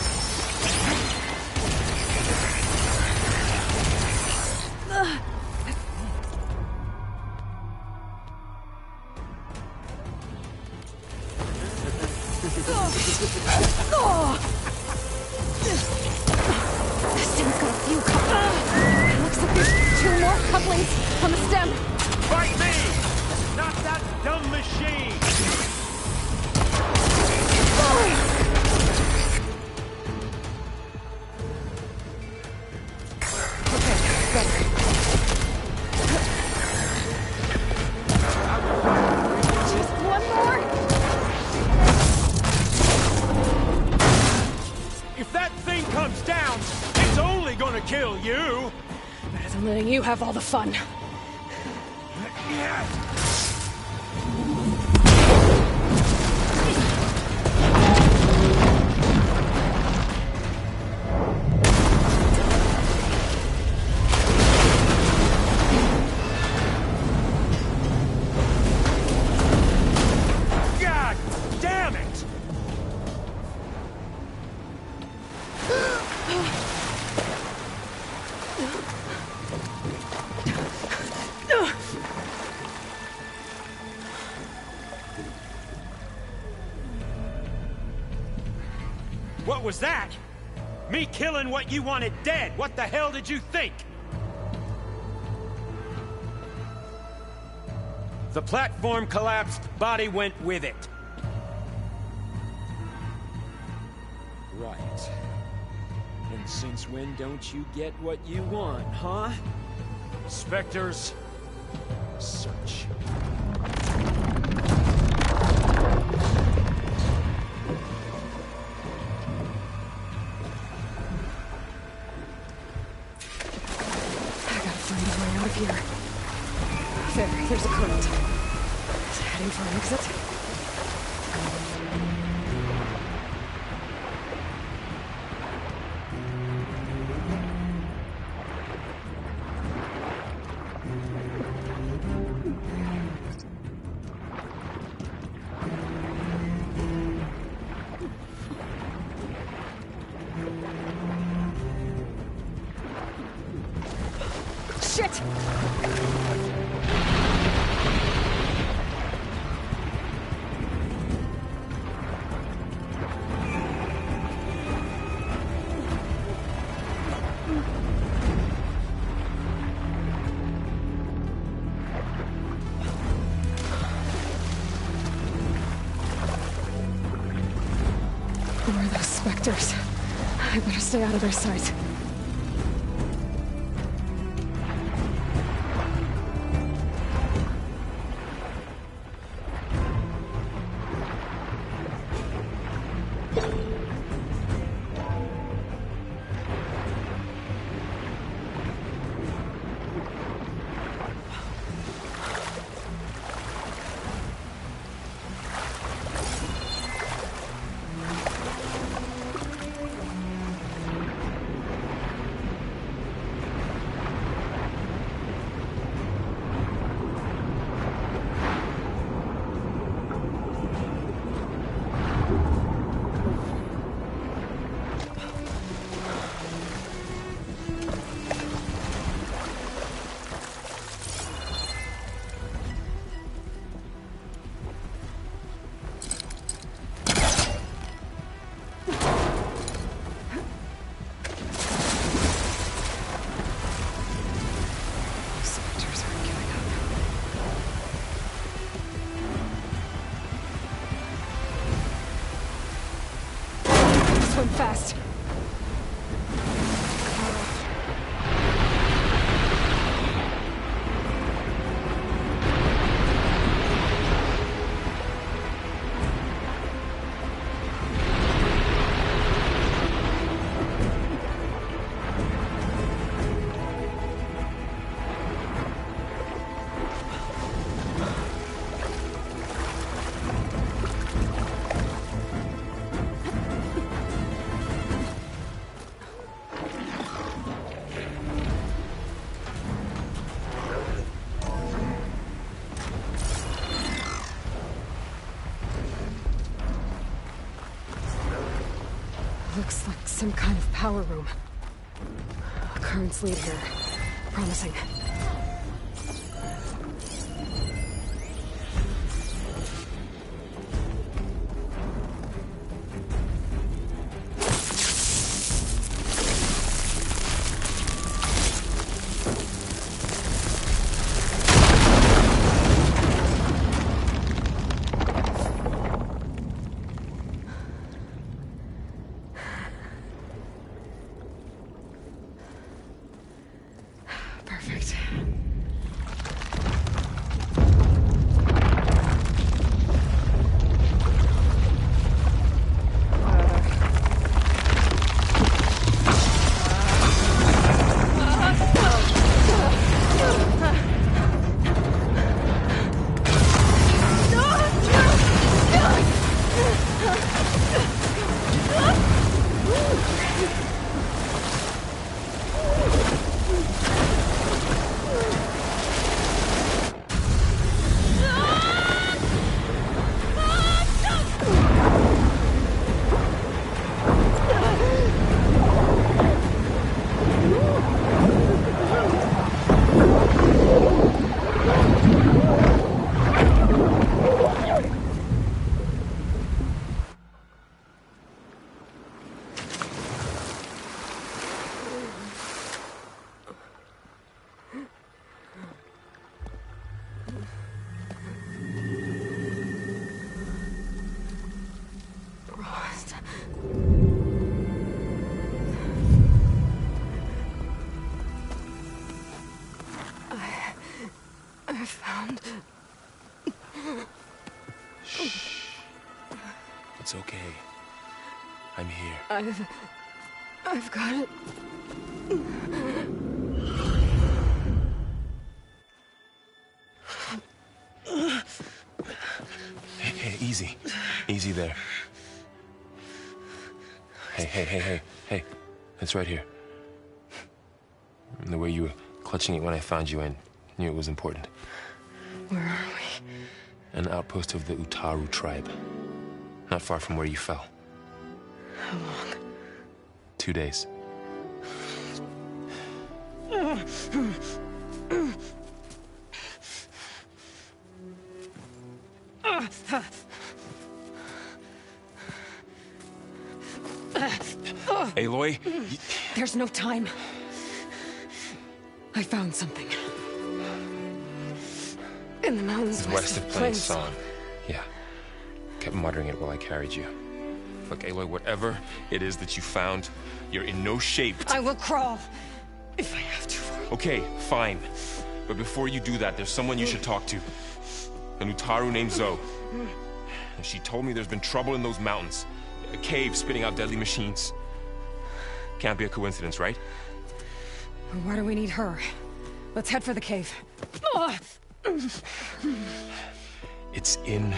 thing's got a few couplings. Looks like there's 2 more couplings on the stem.
Fight me! Not that dumb machine!
Okay, better. Just one more.
If that thing comes down, it's only gonna kill you!
Better than letting you have all the fun.
God damn it! What was that? Me killing what you wanted dead. What the hell did you think? The platform collapsed, body went with it. Right. And since when don't you get what you want, huh? Spectres, search.
Here. There's a current. Is it heading for an exit? Shit! Who are those specters? I better stay out of their sight. Fast. Some kind of power room. Currents lead here. Promising. Perfect. I found...
Shh. It's okay. I'm here.
I've got it.
Hey, easy. Easy there. Hey. It's right here. And the way you were clutching it when I found you, I knew it was important.
Where are we?
An outpost of the Utaru tribe. Not far from where you fell.
How long?
2 days. Aloy?
There's no time. I found something. In the mountains
west of Plain Song. Yeah. Kept muttering it while I carried you. Look, Aloy, whatever it is that you found, you're in no shape to...
I will crawl, if I have to.
Okay, fine. But before you do that, there's someone you should talk to. An Utaru named Zoe. And she told me there's been trouble in those mountains. A cave spitting out deadly machines. Can't be a coincidence, right?
Why do we need her? Let's head for the cave.
It's in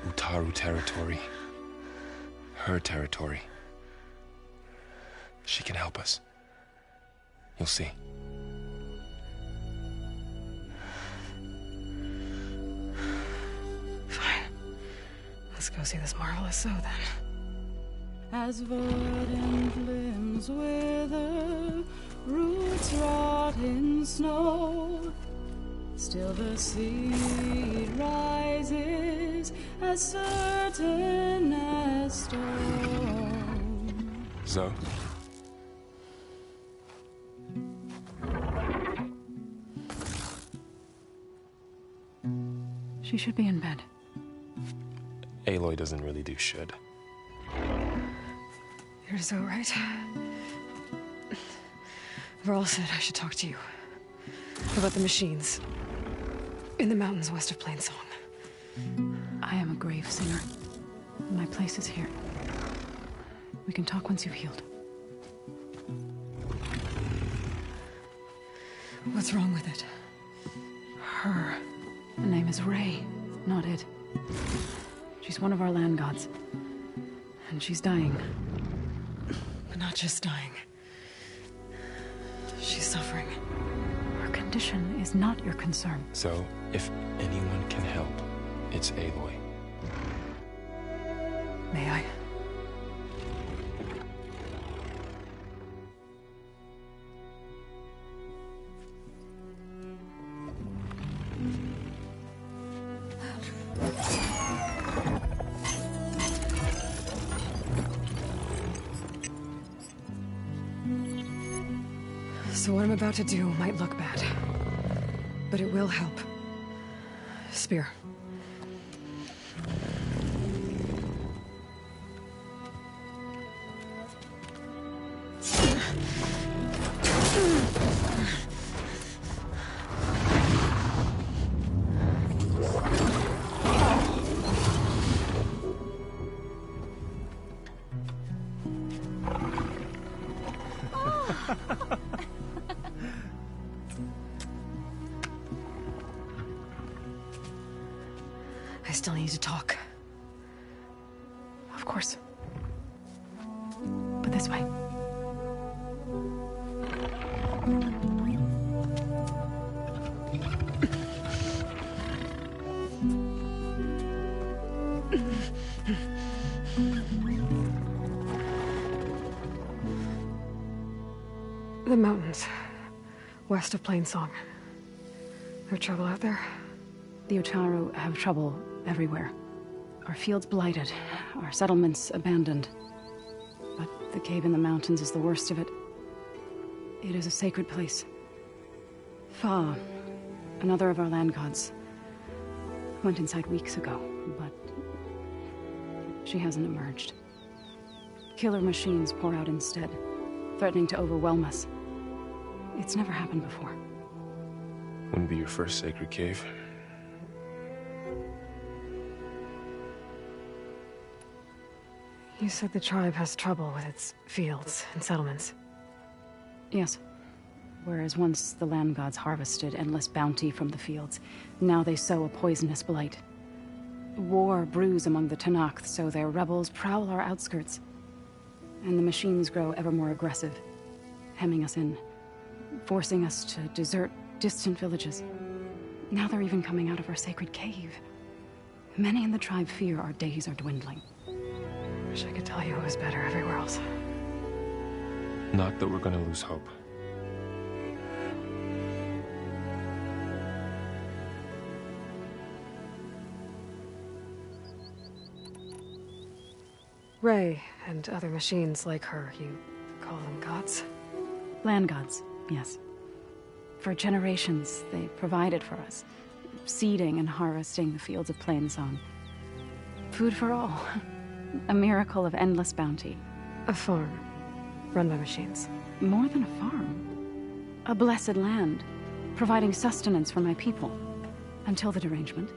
Utaru territory. Her territory. She can help us. You'll see.
Fine. Let's go see this marvelous Zoe then.
As verdant limbs wither, roots rot in snow, still the seed rises as certain as stone.
Zoe?
She should be in bed.
Aloy doesn't really do should.
You're so right. Varl said I should talk to you. About the machines. In the mountains west of Plain Song.
I am a grave singer. My place is here. We can talk once you've healed.
What's wrong with it?
Her. The name is Ray, not it. She's one of our land gods. And she's dying.
But not just dying. She's suffering.
Her condition is not your concern.
So, if anyone can help, it's Aloy.
May I? So what I'm about to do might look bad. But it will help. Spear. I still need to talk.
Of course. But this way.
The mountains. West of Plainsong. There trouble out there?
The Utaru have trouble everywhere. Our fields blighted, our settlements abandoned. But the cave in the mountains is the worst of it. It is a sacred place. Fa, another of our land gods, went inside weeks ago, but she hasn't emerged. Killer machines pour out instead, threatening to overwhelm us. It's never happened before.
Wouldn't be your first sacred cave.
You said the tribe has trouble with its fields and settlements.
Yes. Whereas once the land gods harvested endless bounty from the fields, now they sow a poisonous blight. War brews among the Tenakth, so their rebels prowl our outskirts. And the machines grow ever more aggressive, hemming us in, forcing us to desert distant villages. Now they're even coming out of our sacred cave. Many in the tribe fear our days are dwindling.
Wish I could tell you it was better everywhere else.
Not that we're gonna lose hope.
Ray and other machines like her, you call them gods?
Land gods, yes. For generations, they provided for us, seeding and harvesting the fields of Plainsong. Food for all. A miracle of endless bounty.
A farm, run by machines.
More than a farm. A blessed land, providing sustenance for my people. Until the derangement.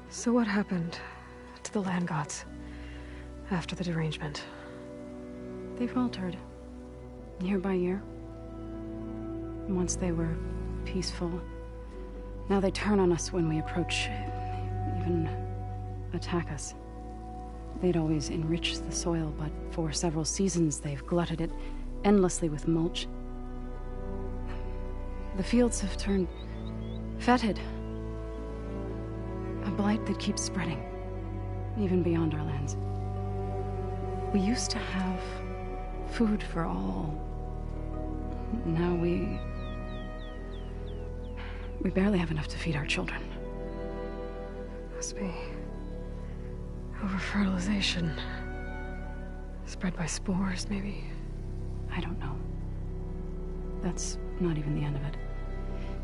So what happened to the land gods after the derangement?
They faltered, year by year. Once they were peaceful. Now they turn on us when we approach, even attack us. They'd always enriched the soil, but for several seasons they've glutted it endlessly with mulch. The fields have turned fetid. A blight that keeps spreading, even beyond our lands. We used to have food for all. Now we barely have enough to feed our children.
Must be over-fertilization. Spread by spores, maybe?
I don't know. That's not even the end of it.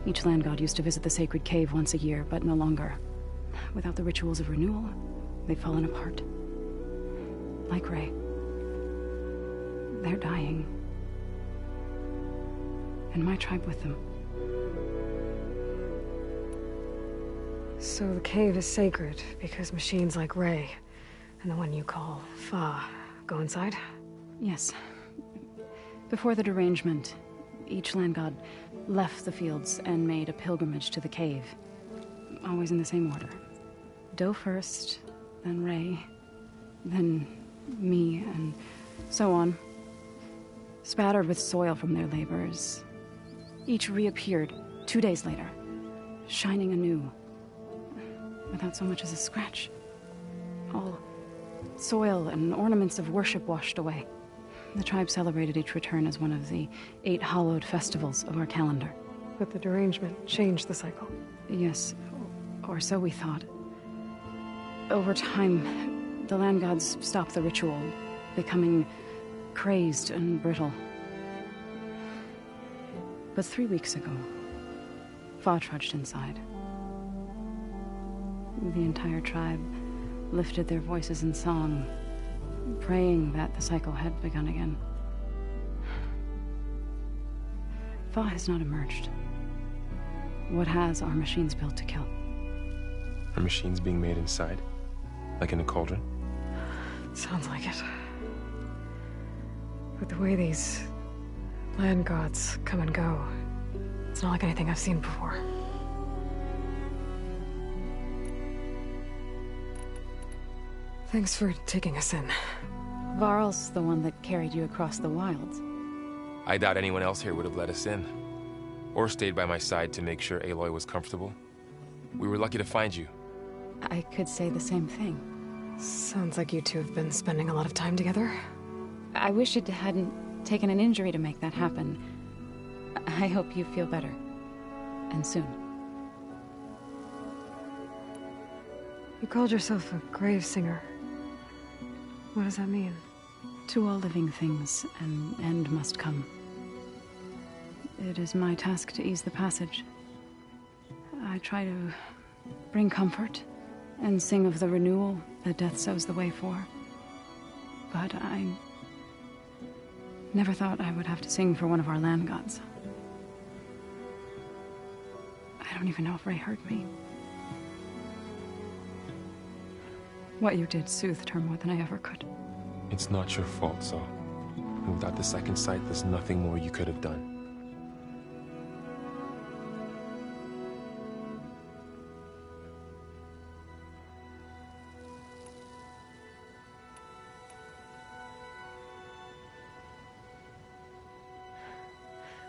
Each land god used to visit the sacred cave once a year, but no longer. Without the rituals of renewal, they've fallen apart. Like Ray. They're dying. And my tribe with them.
So the cave is sacred because machines like Ray and the one you call Fa go inside?
Yes. Before the derangement, each land god left the fields and made a pilgrimage to the cave. Always in the same order. Do first, then Ray, then me, and so on. Spattered with soil from their labors. Each reappeared 2 days later, shining anew. Without so much as a scratch. All soil and ornaments of worship washed away. The tribe celebrated each return as one of the 8 hallowed festivals of our calendar.
But the derangement changed the cycle.
Yes, or so we thought. Over time, the land gods stopped the ritual, becoming crazed and brittle. But 3 weeks ago, Fa trudged inside. The entire tribe lifted their voices in song, praying that the cycle had begun again. Fa has not emerged. What has are machines built to kill.
Are machines being made inside? Like in a cauldron?
Sounds like it. With the way these land gods come and go, it's not like anything I've seen before. Thanks for taking us in.
Varl's the one that carried you across the wilds.
I doubt anyone else here would have let us in. Or stayed by my side to make sure Aloy was comfortable. We were lucky to find you.
I could say the same thing.
Sounds like you two have been spending a lot of time together.
I wish it hadn't taken an injury to make that happen. I hope you feel better. And soon.
You called yourself a grave singer. What does that mean?
To all living things, an end must come. It is my task to ease the passage. I try to bring comfort and sing of the renewal that death sows the way for. But I never thought I would have to sing for one of our land gods. I don't even know if Ray heard me. What you did soothed her more than I ever could.
It's not your fault, so. And without the second sight, there's nothing more you could have done.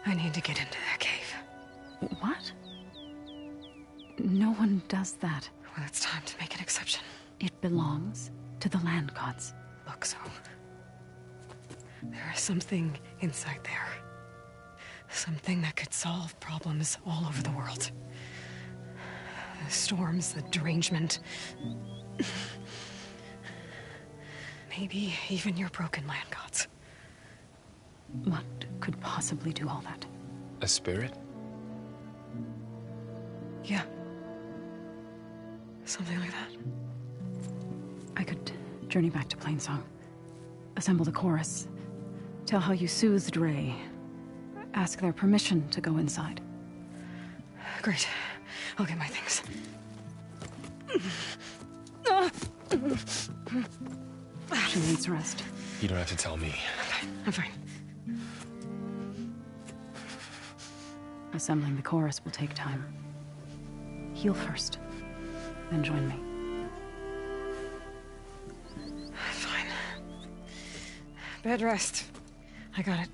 I need to get into that cave.
What? No one does that.
Well, it's time to make an exception.
It belongs to the land gods.
Look, so there is something inside there. Something that could solve problems all over the world. The storms, the derangement. Maybe even your broken land gods.
What could possibly do all that?
A spirit?
Yeah. Something like that.
I could journey back to Plainsong, assemble the chorus, tell how you soothed Ray, ask their permission to go inside.
Great. I'll get my things.
She needs rest.
You don't have to tell me.
I'm fine.
Assembling the chorus will take time. Heal first, then join me.
Fine. Bed rest. I got it.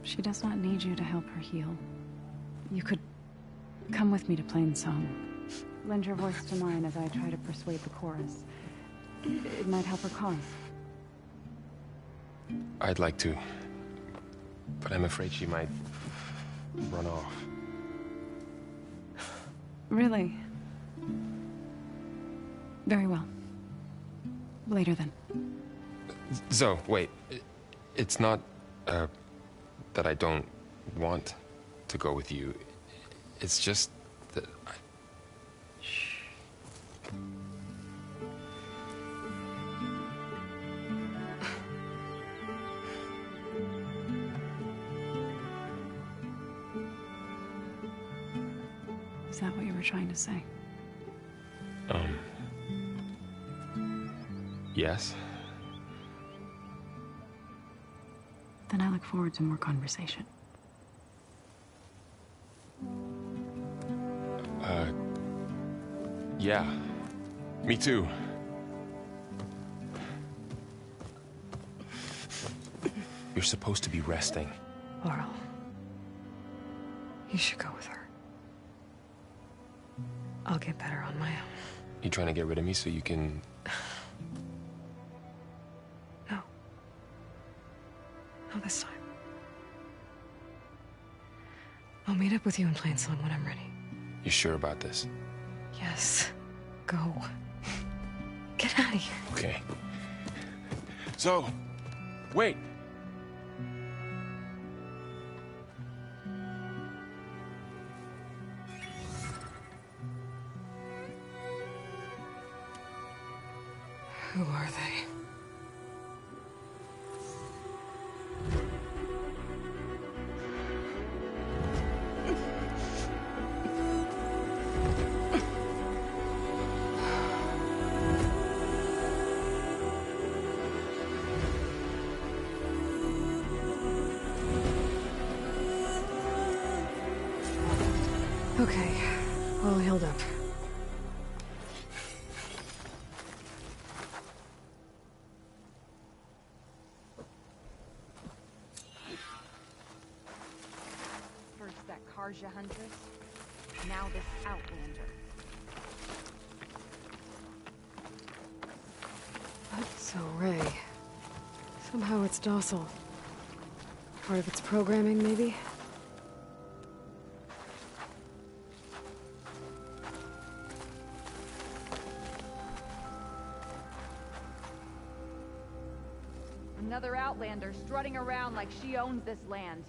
She does not need you to help her heal. You could come with me to Plainsong. Lend your voice to mine as I try to persuade the chorus. It might help her cause.
I'd like to. But I'm afraid she might run off.
Really? Very well. Later then.
Zoe, wait. It's not, that I don't want to go with you. It's just that I...
Shh. Is that what you were trying to say?
Yes?
Then I look forward to more conversation.
Yeah. Me too. You're supposed to be resting.
Laurel. You should go with her. I'll get better on my own.
You trying to get rid of me so you can...
No. Not this time. I'll meet up with you in Plainsong when I'm ready.
You sure about this?
Yes. Go. Get out of here.
Okay. So, wait.
Who are they? Okay, all healed up.
First that Karja Huntress, now this Outlander.
So, Ray. Somehow it's docile. Part of its programming, maybe?
Another Outlander strutting around like she owns this land.